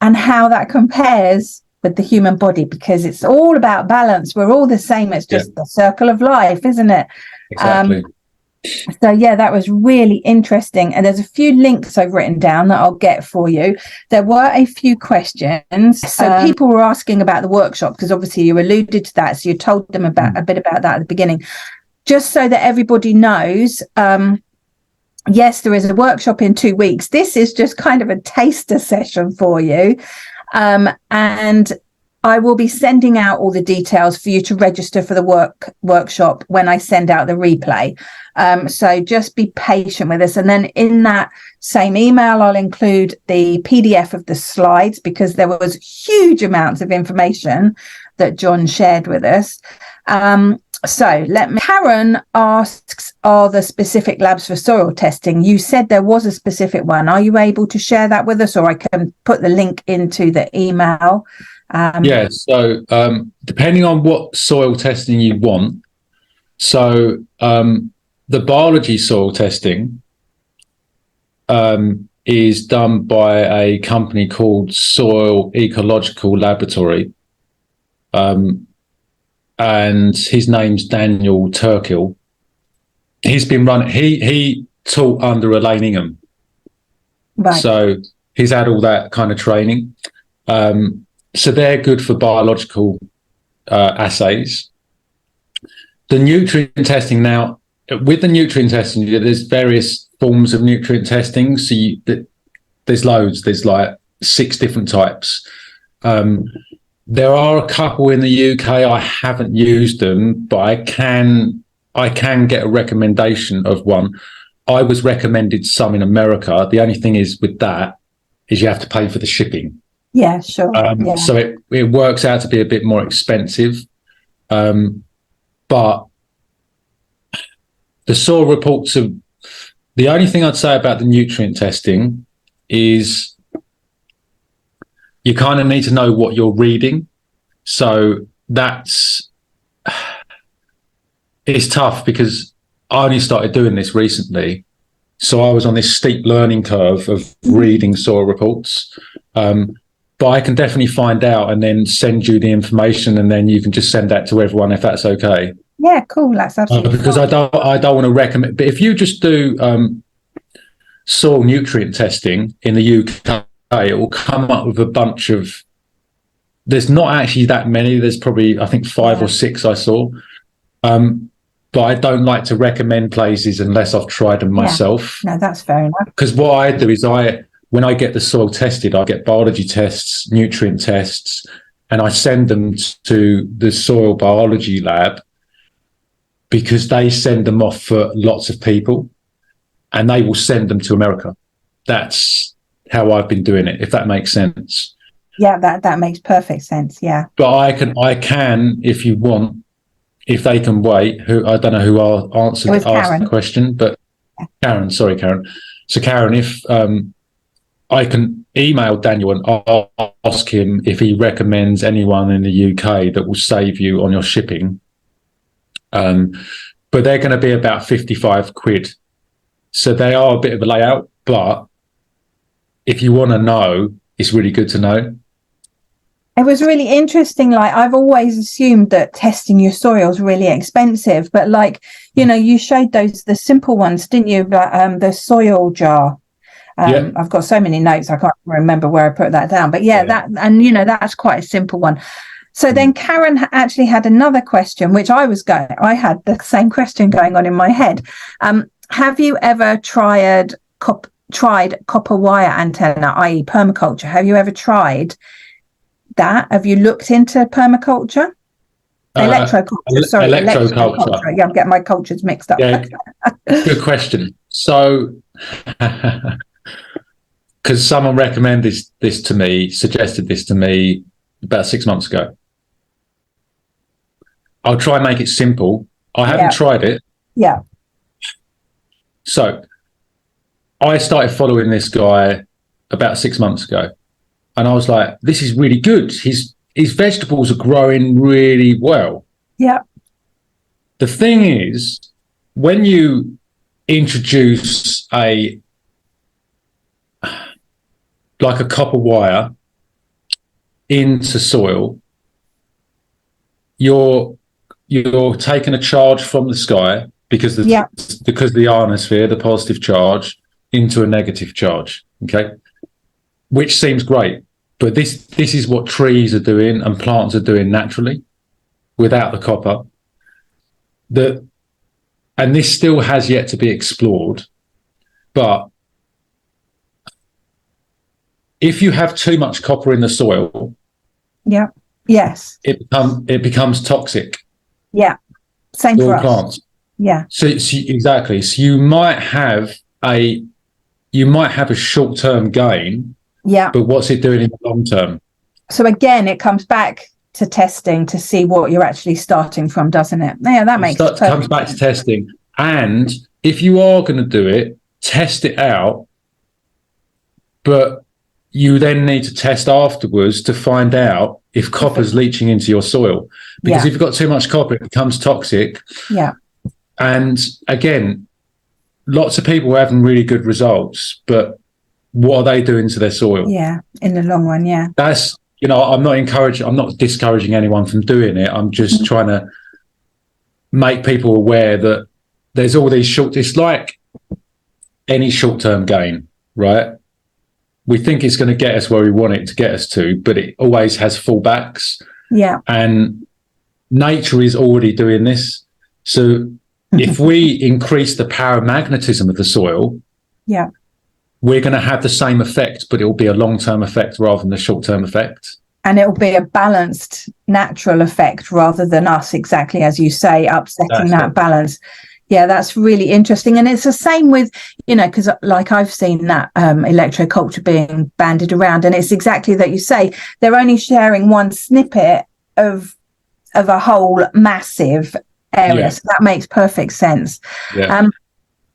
and how that compares with the human body, because it's all about balance. We're all the same. It's just the circle of life, isn't it? Exactly. So that was really interesting. And there's a few links I've written down that I'll get for you. There were a few questions. So people were asking about the workshop, because obviously you alluded to that. So you told them about a bit about that at the beginning. Just so that everybody knows, yes, there is a workshop in 2 weeks. This is just kind of a taster session for you. And I will be sending out all the details for you to register for the workshop when I send out the replay. So just be patient with us. And then in that same email, I'll include the PDF of the slides, because there was huge amounts of information that John shared with us. Karen asks, are the specific labs for soil testing? You said there was a specific one. Are you able to share that with us, or I can put the link into the email? So depending on what soil testing you want. So the biology soil testing is done by a company called Soil Ecological Laboratory. And his name's Daniel Turkill. He's been running, he taught under Elaine Ingham. Right. So he's had all that kind of training. So they're good for biological assays. The nutrient testing now, with the nutrient testing, there's various forms of nutrient testing. So there's loads, there's like 6 different types. There are a couple in the UK. I haven't used them, but I can get a recommendation of one. I was recommended some in America. The only thing is with that is you have to pay for the shipping. Yeah, sure. Yeah. So it works out to be a bit more expensive. But the soil reports are, the only thing I'd say about the nutrient testing is you kind of need to know what you're reading. So it's tough because I only started doing this recently. So I was on this steep learning curve of reading soil reports. But I can definitely find out and then send you the information, and then you can just send that to everyone if that's okay. Yeah, cool. That's absolutely because fine. I don't want to recommend. But if you just do soil nutrient testing in the UK, it will come up with a bunch of. There's not actually that many. There's probably, I think, 5 or 6 I saw. But I don't like to recommend places unless I've tried them myself. No, that's fair enough. Because what I do is when I get the soil tested, I get biology tests, nutrient tests, and I send them to the soil biology lab because they send them off for lots of people and they will send them to America. That's how I've been doing it, if that makes sense. Yeah, that makes perfect sense. Yeah. But I can, if you want, if they can wait, I don't know who asked the question, but Karen, sorry, Karen. So Karen, if I can email Daniel and I'll ask him if he recommends anyone in the UK that will save you on your shipping. But they're going to be about 55 quid. So they are a bit of a layout, but if you want to know, it's really good to know. It was really interesting. Like, I've always assumed that testing your soil is really expensive, but like, you know, you showed the simple ones, didn't you? The soil jar. I've got so many notes, I can't remember where I put that down, but that, and you know, that's quite a simple one. So then Karen actually had another question, which I had the same question going on in my head. Have you ever tried copper wire antenna, i.e. permaculture? Have you ever tried that? Have you looked into permaculture? Electroculture, sorry. Electroculture. Yeah, I'm getting my cultures mixed up. Yeah, good question. So, because someone recommended this to me, suggested this to me about 6 months ago. I'll try and make it simple. I haven't tried it. Yeah. So I started following this guy about 6 months ago. And I was like, this is really good. His vegetables are growing really well. Yeah. The thing is, when you introduce a copper wire into soil, you're taking a charge from the sky because the ionosphere, the positive charge, into a negative charge. Okay, which seems great, but this is what trees are doing and plants are doing naturally without the copper. And this still has yet to be explored, but if you have too much copper in the soil, it becomes toxic. Yeah, same for us. Plants. Yeah. So exactly. So you might have a short-term gain. Yeah. But what's it doing in the long term? So again, it comes back to testing to see what you're actually starting from, doesn't it? Yeah, that makes sense. It comes back to testing. And if you are going to do it, test it out. But you then need to test afterwards to find out if copper's leaching into your soil. Because if you've got too much copper, it becomes toxic. Yeah. And again, lots of people are having really good results, but what are they doing to their soil? Yeah, in the long run, yeah. That's, I'm not discouraging anyone from doing it. I'm just trying to make people aware that there's all these it's like any short-term gain, right? We think it's going to get us where we want it to get us to, but it always has fallbacks. Yeah. And nature is already doing this. So if we increase the paramagnetism of the soil, we're going to have the same effect, but it will be a long-term effect rather than a short-term effect. And it will be a balanced, natural effect rather than us, exactly as you say, upsetting that balance. Yeah, that's really interesting. And it's the same with, because like I've seen that electroculture being bandied around, and it's exactly that you say. They're only sharing one snippet of a whole massive area. Yeah. So that makes perfect sense. Yeah.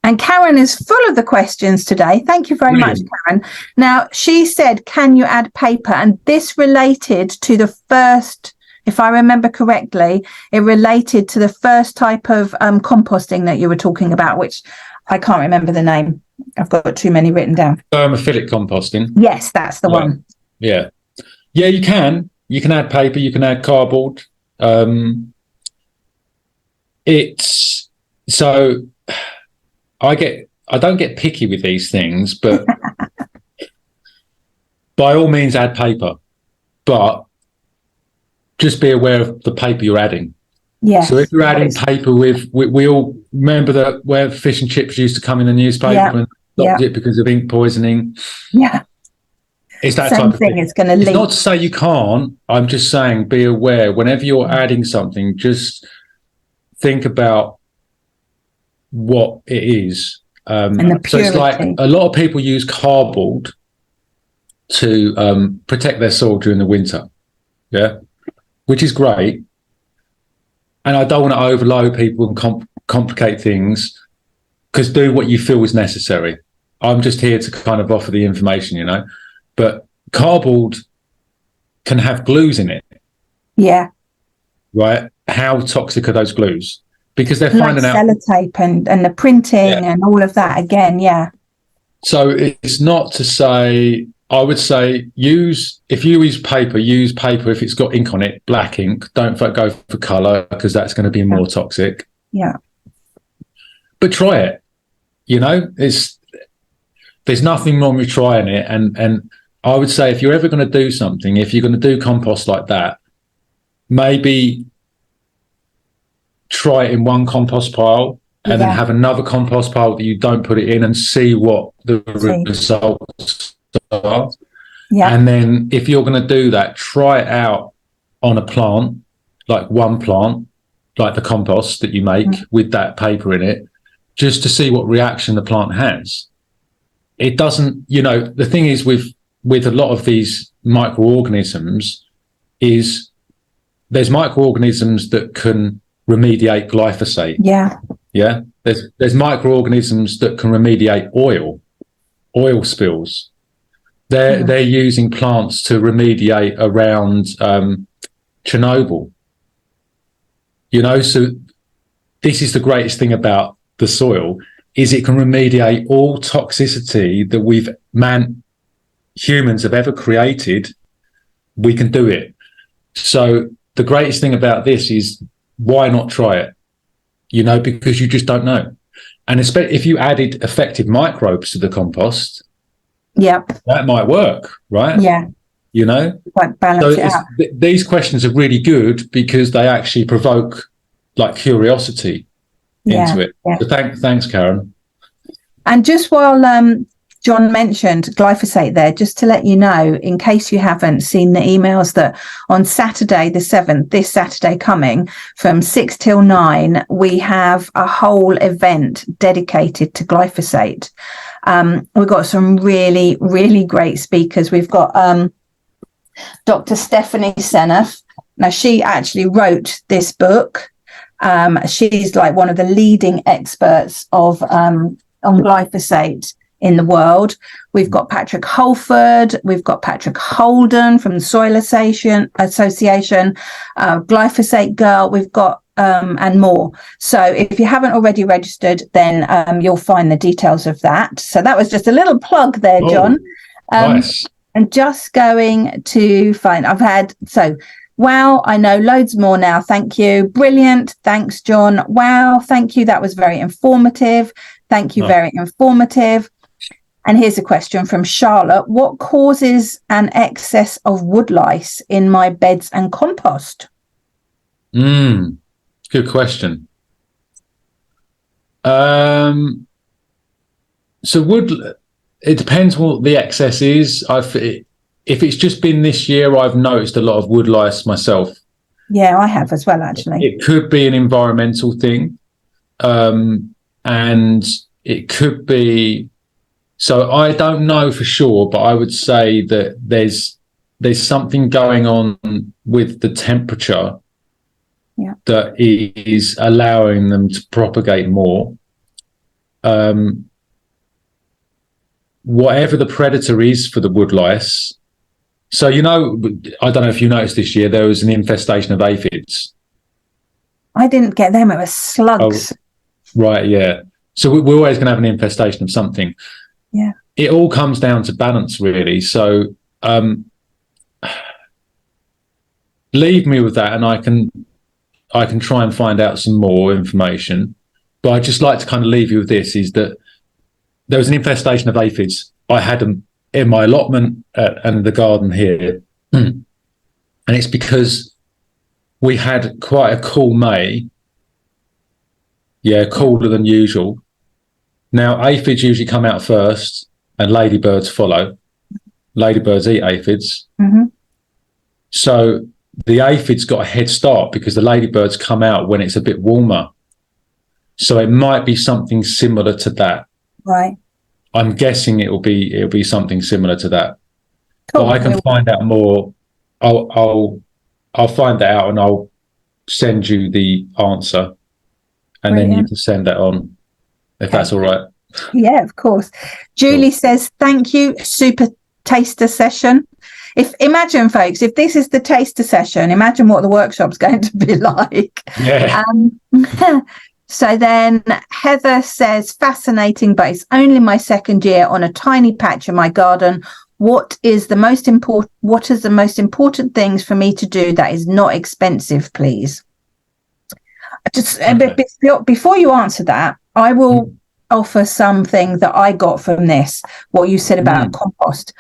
And Karen is full of the questions today. Thank you very much, Karen. Now, she said, can you add paper? And this related to the first, if I remember correctly, it related to the first type of composting that you were talking about, which I can't remember the name. I've got too many written down. Thermophilic composting. Yes, that's the one. Yeah. Yeah, you can. You can add paper, you can add cardboard. It's so I don't get picky with these things, but by all means add paper, but just be aware of the paper you're adding. Yeah. So if you're adding paper with, we all remember that where fish and chips used to come in the newspaper and stopped it because of ink poisoning. Yeah. It's that Same type of thing. It's going to leak. It's not to say you can't. I'm just saying be aware. Whenever you're adding something, just think about what it is. And the purity. So it's like a lot of people use cardboard to protect their soil during the winter. Yeah. Which is great. And I don't want to overload people and complicate things, because do what you feel is necessary. I'm just here to kind of offer the information, but cardboard can have glues in it. Yeah. Right. How toxic are those glues? Because they're like finding out sellotape and the printing and all of that again. Yeah. So it's not to say, I would say if you use paper if it's got ink on it, black ink. Don't go for colour, because that's going to be more toxic. Yeah. But try it. There's nothing wrong with trying it. And I would say, if you're ever going to do something, if you're going to do compost like that, maybe try it in one compost pile and then have another compost pile that you don't put it in, and see what the results are. Yeah. And then if you're going to do that, try it out on a plant, like one plant, like the compost that you make with that paper in it, just to see what reaction the plant has. It doesn't, the thing is with a lot of these microorganisms is there's microorganisms that can remediate glyphosate. Yeah. Yeah. There's microorganisms that can remediate oil spills. They're using plants to remediate around Chernobyl. So this is the greatest thing about the soil, is it can remediate all toxicity that humans have ever created. We can do it. So the greatest thing about this is, why not try it? Because you just don't know. And especially if you added effective microbes to the compost, that might work, right? Yeah. Like balance it out. These questions are really good because they actually provoke like curiosity into it. Yeah. So thanks, Karen. And just while John mentioned glyphosate there, just to let you know, in case you haven't seen the emails, that on Saturday the 7th, this Saturday coming, from 6 till 9, we have a whole event dedicated to glyphosate. We've got some really, really great speakers. We've got Dr. Stephanie Seneff. Now, she actually wrote this book. She's like one of the leading experts on glyphosate in the world. We've got Patrick Holford, we've got Patrick Holden from the Soil Association, Glyphosate Girl, we've got and more. So if you haven't already registered, then you'll find the details of that. So that was just a little plug there, John. Nice. And just going to find, wow, I know loads more now. Thank you. Brilliant. Thanks, John. Wow. Thank you. That was very informative. Thank you. Very informative. And here's a question from Charlotte. What causes an excess of wood lice in my beds and compost? Good question. So it depends what the excess is. If it's just been this year, I've noticed a lot of wood lice myself. Yeah, I have as well, actually. It could be an environmental thing. and it could be. So I don't know for sure, but I would say that there's something going on with the temperature that is allowing them to propagate more. Whatever the predator is for the woodlice. So, I don't know if you noticed this year, there was an infestation of aphids. I didn't get them. It was slugs. Oh, right, yeah. So we're always going to have an infestation of something. Yeah. It all comes down to balance, really. So leave me with that, and I can try and find out some more information. But I'd just like to kind of leave you with this, is that there was an infestation of aphids. I had them in my allotment and the garden here. And it's because we had quite a cool May. Yeah, cooler than usual. Now, aphids usually come out first and ladybirds follow. Ladybirds eat aphids. Mm-hmm. So the aphids got a head start because the ladybirds come out when it's a bit warmer. So it might be something similar to that. Right. I'm guessing it'll be something similar to that. Cool. But I can find out more. I'll find that out and I'll send you the answer, and then you can send that on, if that's all right. Yeah, of course. Julie says, thank you. Super taster session. Imagine, folks, if this is the taster session, imagine what the workshop's going to be like. Yeah. So then Heather says, fascinating, but it's only my second year on a tiny patch in my garden. What is the most important things for me to do that is not expensive, please? Just before you answer that, I will offer something that I got from this, what you said about compost.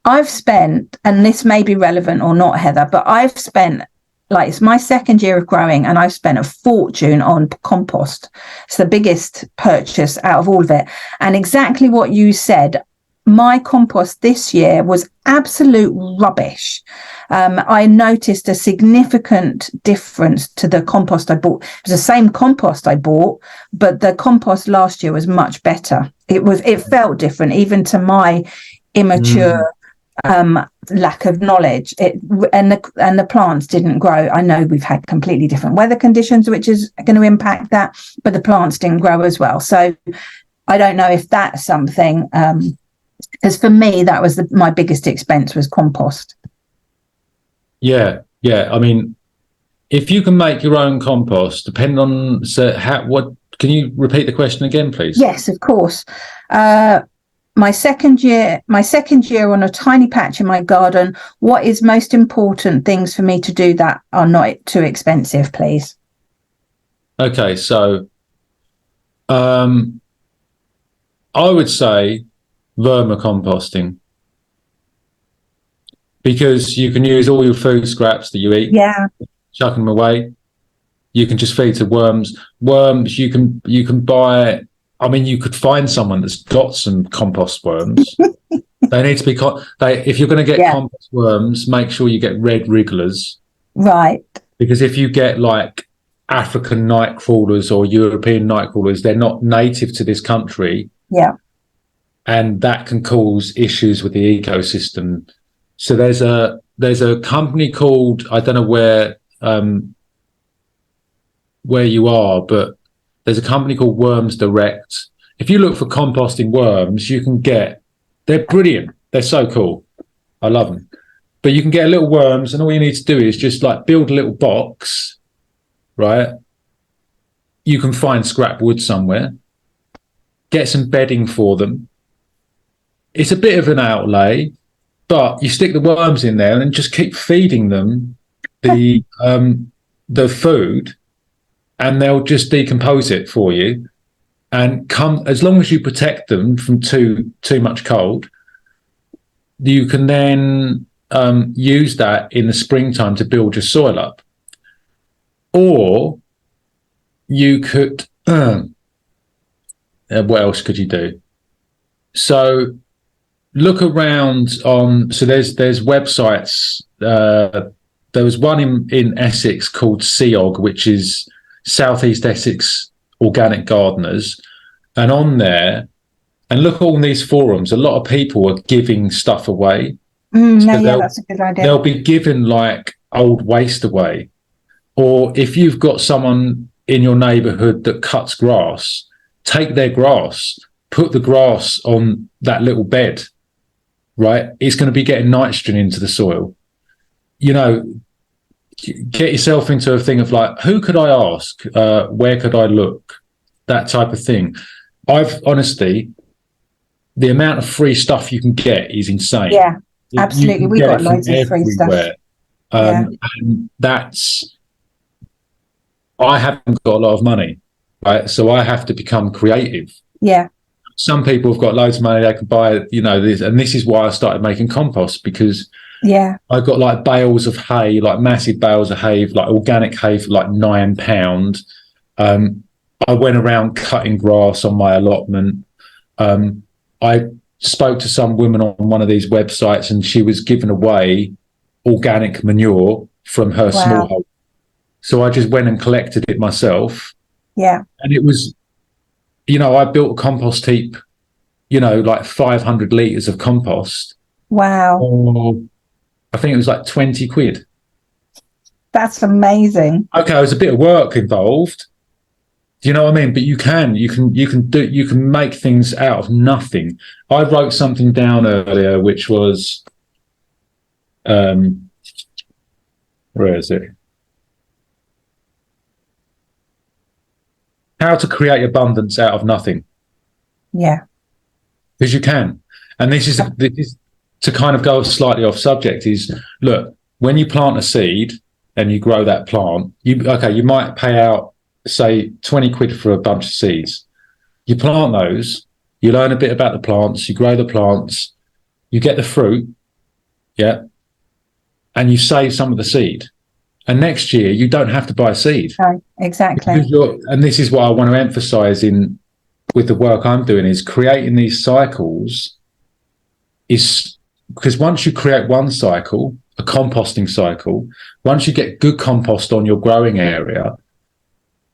I've spent, and this may be relevant or not, Heather, but I've spent, it's my second year of growing, and I've spent a fortune on compost. It's the biggest purchase out of all of it. And exactly what you said, my compost this year was absolute rubbish. I noticed a significant difference to the compost I bought. It was the same compost I bought, but the compost last year was much better. It felt different, even to my immature lack of knowledge. And the plants didn't grow. I know we've had completely different weather conditions, which is going to impact that, but the plants didn't grow as well. So I don't know if that's something, because for me that was my biggest expense was compost. Yeah. I mean, if you can make your own compost, depending on can you repeat the question again, please? Yes, of course. My second year on a tiny patch in my garden. What is most important things for me to do that are not too expensive, please? Okay, so I would say vermicomposting, because you can use all your food scraps that you eat, chuck them away. You can just feed to worms. You can buy. I mean, you could find someone that's got some compost worms. They need to be. If you're going to get compost worms, make sure you get red wrigglers. Right. Because if you get like African night crawlers or European night crawlers, they're not native to this country. Yeah. And that can cause issues with the ecosystem. So there's a company called, I don't know where you are, but there's a company called Worms Direct. If you look for composting worms, you can they're brilliant. They're so cool. I love them. But you can get little worms, and all you need to do is just build a little box, right? You can find scrap wood somewhere, get some bedding for them. It's a bit of an outlay, but you stick the worms in there and just keep feeding them the food, and they'll just decompose it for you. And as long as you protect them from too much cold, you can then use that in the springtime to build your soil up. Or you could, what else could you do? So look around so there's websites. There was one in Essex called SEOG, which is Southeast Essex organic gardeners, and on there, and look on these forums, a lot of people are giving stuff away. That's a good idea. They'll be giving like old waste away. Or if you've got someone in your neighborhood that cuts grass, take their grass, put the grass on that little bed, right? It's going to be getting nitrogen into the soil. You know, get yourself into a thing of like, who could I ask? Where could I look? That type of thing. I've honestly, the amount of free stuff you can get is insane. Yeah, absolutely. We've got loads of free stuff. And that's, I haven't got a lot of money, right? So I have to become creative. Yeah. Some people have got loads of money, they can buy, you know, this, and this is why I started making compost, because I got like bales of hay, like massive bales of hay, like organic hay for like £9. I went around cutting grass on my allotment. I spoke to some woman on one of these websites, and she was giving away organic manure from her small hole. So I just went and collected it myself. Yeah. And it was, you know, I built a compost heap, you know, like 500 litres of compost. Wow. I think it was like 20 quid. That's amazing. Okay, there's a bit of work involved. Do you know what I mean? But you can make things out of nothing. I wrote something down earlier, which was, where is it? How to create abundance out of nothing. Yeah. Because you can. And this is to kind of go slightly off subject, is look, when you plant a seed and you grow that plant, you might pay out, say, 20 quid for a bunch of seeds. You plant those, you learn a bit about the plants, you grow the plants, you get the fruit, and you save some of the seed. And next year, you don't have to buy a seed. No, exactly. And this is what I want to emphasize with the work I'm doing, is creating these cycles. Is because once you create one cycle, a composting cycle, once you get good compost on your growing area,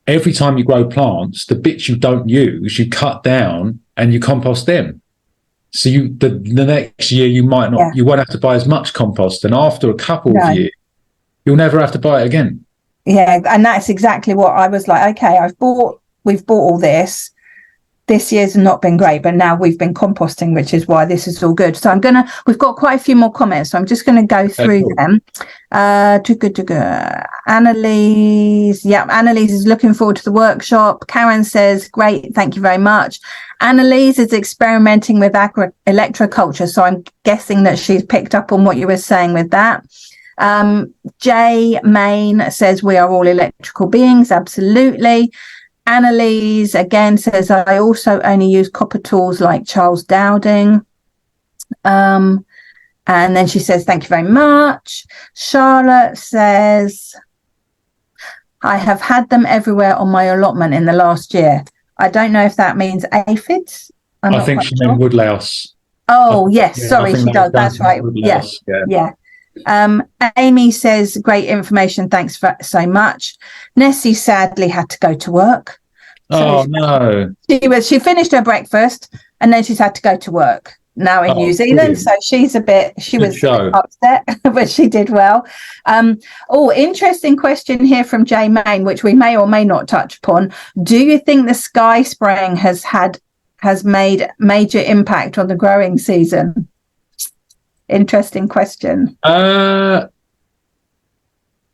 every time you grow plants, the bits you don't use, you cut down and you compost them. So the next year you might not, you won't have to buy as much compost. And after a couple of years, you'll never have to buy it again. Yeah, and that's exactly what I was like. Okay, we've bought all this. This year's not been great, but now we've been composting, which is why this is all good. So we've got quite a few more comments, so I'm just going to go through them. Annalise, Annalise is looking forward to the workshop. Karen says, great, thank you very much. Annalise is experimenting with electroculture, so I'm guessing that she's picked up on what you were saying with that. Jay Main says, we are all electrical beings, absolutely. Annalise again says, I also only use copper tools like Charles Dowding. And then she says, thank you very much. Charlotte says, I have had them everywhere on my allotment in the last year. I don't know if that means aphids. I think she meant woodlouse. Oh, yes. Sorry, she does. That's right. Yeah. Amy says, great information, thanks so much. Nessie sadly had to go to work. No. She finished her breakfast and then she's had to go to work now in New Zealand. Brilliant. So she was upset, but she did well. Interesting question here from Jay Main, which we may or may not touch upon. Do you think the sky spraying has made major impact on the growing season? Interesting question.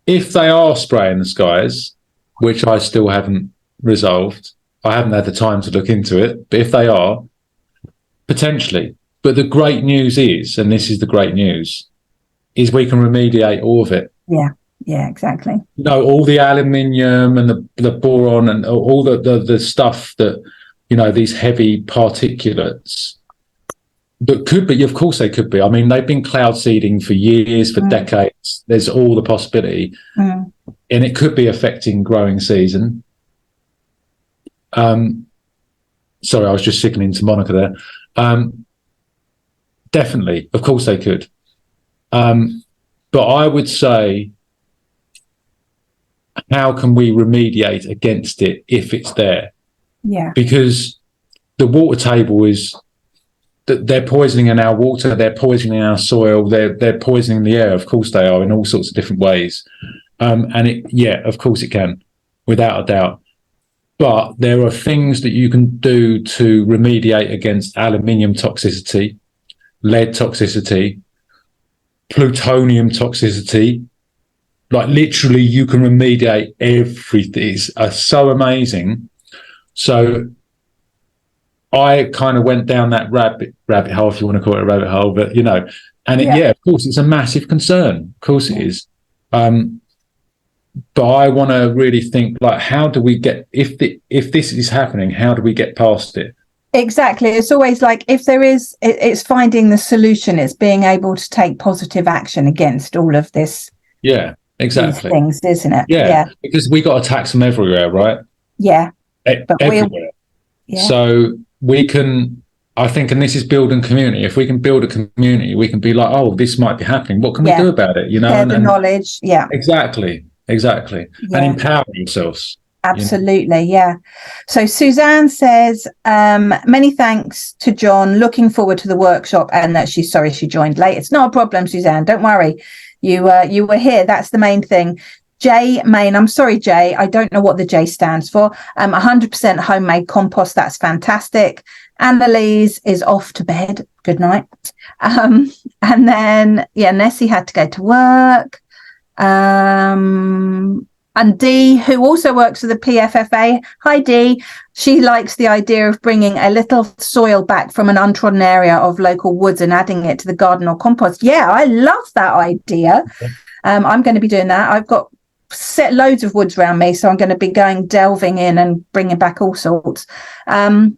If they are spraying the skies, which I still haven't resolved, I haven't had the time to look into it, but if they are, potentially. But the great news is, and this is the great news, is we can remediate all of it. Yeah, exactly. You know, all the aluminium and the boron and all the stuff that, you know, these heavy particulates, but could be, of course they could be. I mean, they've been cloud seeding for years, for decades. There's all the possibility. And it could be affecting growing season. Sorry, I was just signaling to Monica there. Definitely, of course they could. But I would say, how can we remediate against it if it's there? Yeah. because the water table is that they're poisoning in our water, they're poisoning our soil, they're poisoning the air. Of course they are, in all sorts of different ways. And of course it can, without a doubt. But there are things that you can do to remediate against aluminium toxicity, lead toxicity, plutonium toxicity. Like literally you can remediate everything. It's so amazing. So I kind of went down that rabbit hole, if you want to call it a rabbit hole, but and of course it's a massive concern. Of course it is. But I want to really think, like, how do we get, if this is happening, how do we get past it? Exactly. It's always like, if there is, it's finding the solution. It's being able to take positive action against all of this. Yeah, exactly. Things, isn't it? Yeah. Because we got to tax them everywhere, right? Yeah. But everywhere. So we can, I think, and this is building community. If we can build a community, we can be like, oh, this might be happening. What can we do about it? Share the knowledge. Yeah. Exactly. And empower themselves. Absolutely. Yeah. So Suzanne says, many thanks to John, looking forward to the workshop, and that she's sorry she joined late. It's not a problem, Suzanne, don't worry. You were here. That's the main thing. Jay Main, I'm sorry, Jay, I don't know what the J stands for. 100% homemade compost. That's fantastic. Annalise is off to bed. Good night. And then Nessie had to go to work. And Dee, who also works for the PFFA. Hi, Dee. She likes the idea of bringing a little soil back from an untrodden area of local woods and adding it to the garden or compost. Yeah, I love that idea. I'm going to be doing that. I've got set loads of woods around me, so I'm going to be delving in and bringing back all sorts. Yep.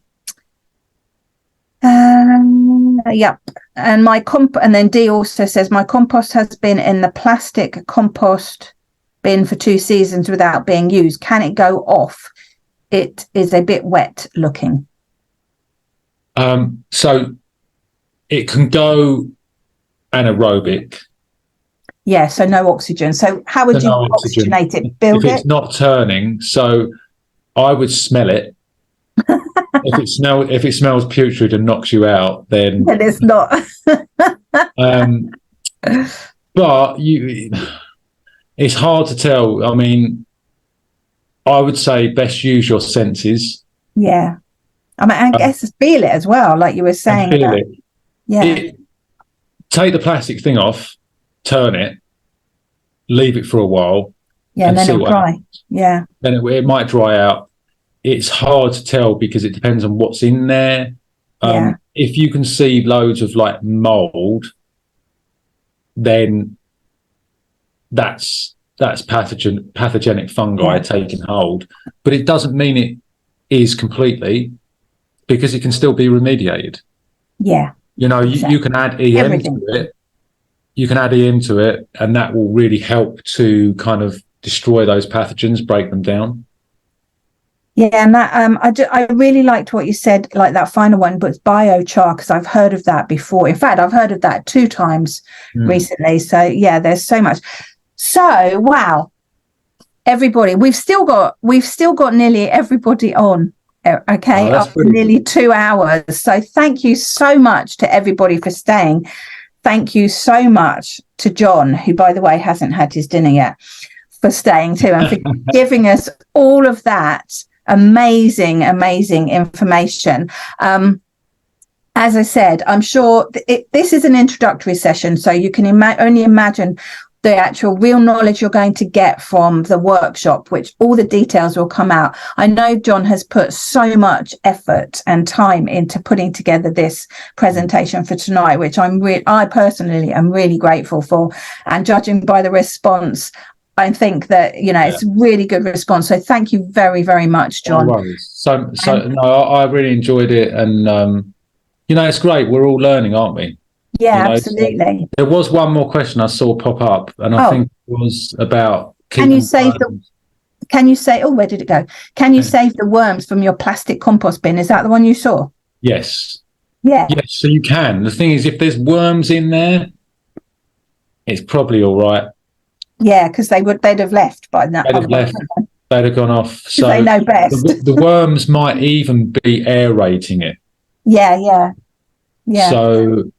And and then Dee also says, my compost has been in the plastic compost bin for 2 seasons without being used. Can it go off? It is a bit wet looking. So it can go anaerobic. Yeah, so no oxygen. So how would you oxygenate it? Build if it's not turning, so I would smell it. If it smells putrid and knocks you out, then it's not. But it's hard to tell. I mean, I would say best use your senses. Yeah, I mean, I guess feel it as well, like you were saying. Feel it. Yeah. Take the plastic thing off, turn it, leave it for a while. Yeah, and then it'll dry. Yeah. Then it might dry out. It's hard to tell because it depends on what's in there. If you can see loads of like mold, then that's pathogenic fungi taking hold. But it doesn't mean it is completely, because it can still be remediated. Yeah. You can add EM to it. You can add EM to it, and that will really help to kind of destroy those pathogens, break them down. Yeah, and that I really liked what you said, like that final one, but it's biochar, because I've heard of that before. In fact, I've heard of that 2 times recently. So yeah, there's so much. So wow, everybody, we've still got nearly everybody on. Okay, after nearly 2 hours. So thank you so much to everybody for staying. Thank you so much to John, who, by the way, hasn't had his dinner yet, for staying too, and for giving us all of that amazing information. As I said, I'm sure this is an introductory session, so you can only imagine the actual real knowledge you're going to get from the workshop, which all the details will come out. I know John has put so much effort and time into putting together this presentation for tonight, which I personally am really grateful for. And judging by the response, I think that it's a really good response. So thank you very, very much, John. No worries. So I really enjoyed it, and it's great. We're all learning, aren't we? Yeah, absolutely. So there was one more question I saw pop up, and I think it was about. Can you save where did it go? Can you save the worms from your plastic compost bin? Is that the one you saw? Yes. Yeah. Yes, so you can. The thing is, if there's worms in there, it's probably all right. Yeah, because they'd have left by now. They'd have left. they'd have gone off. So they know best. the worms might even be aerating it. Yeah. So,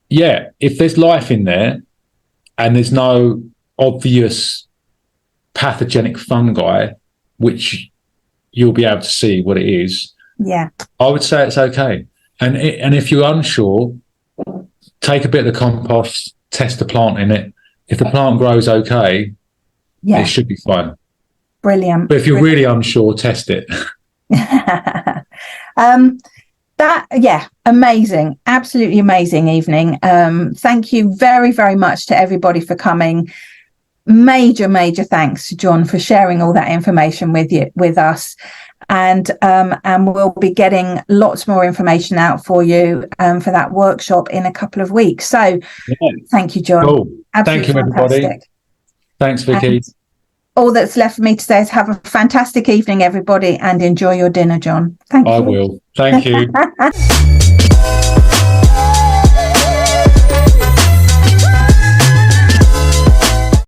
yeah, if there's life in there and there's no obvious pathogenic fungi, which you'll be able to see what it is, I would say it's okay. And if you're unsure, take a bit of the compost, test the plant in it. If the plant grows okay, it should be fine. Brilliant. But if you're really unsure, test it. Amazing, absolutely amazing evening. Thank you very, very much to everybody for coming. Major thanks to John for sharing all that information with us, and we'll be getting lots more information out for you for that workshop in a couple of weeks. So thank you, John. Cool. Thank you, everybody. Thanks, Vicky. And all that's left for me to say is have a fantastic evening, everybody, and enjoy your dinner, John. Thank you. I will. Thank you.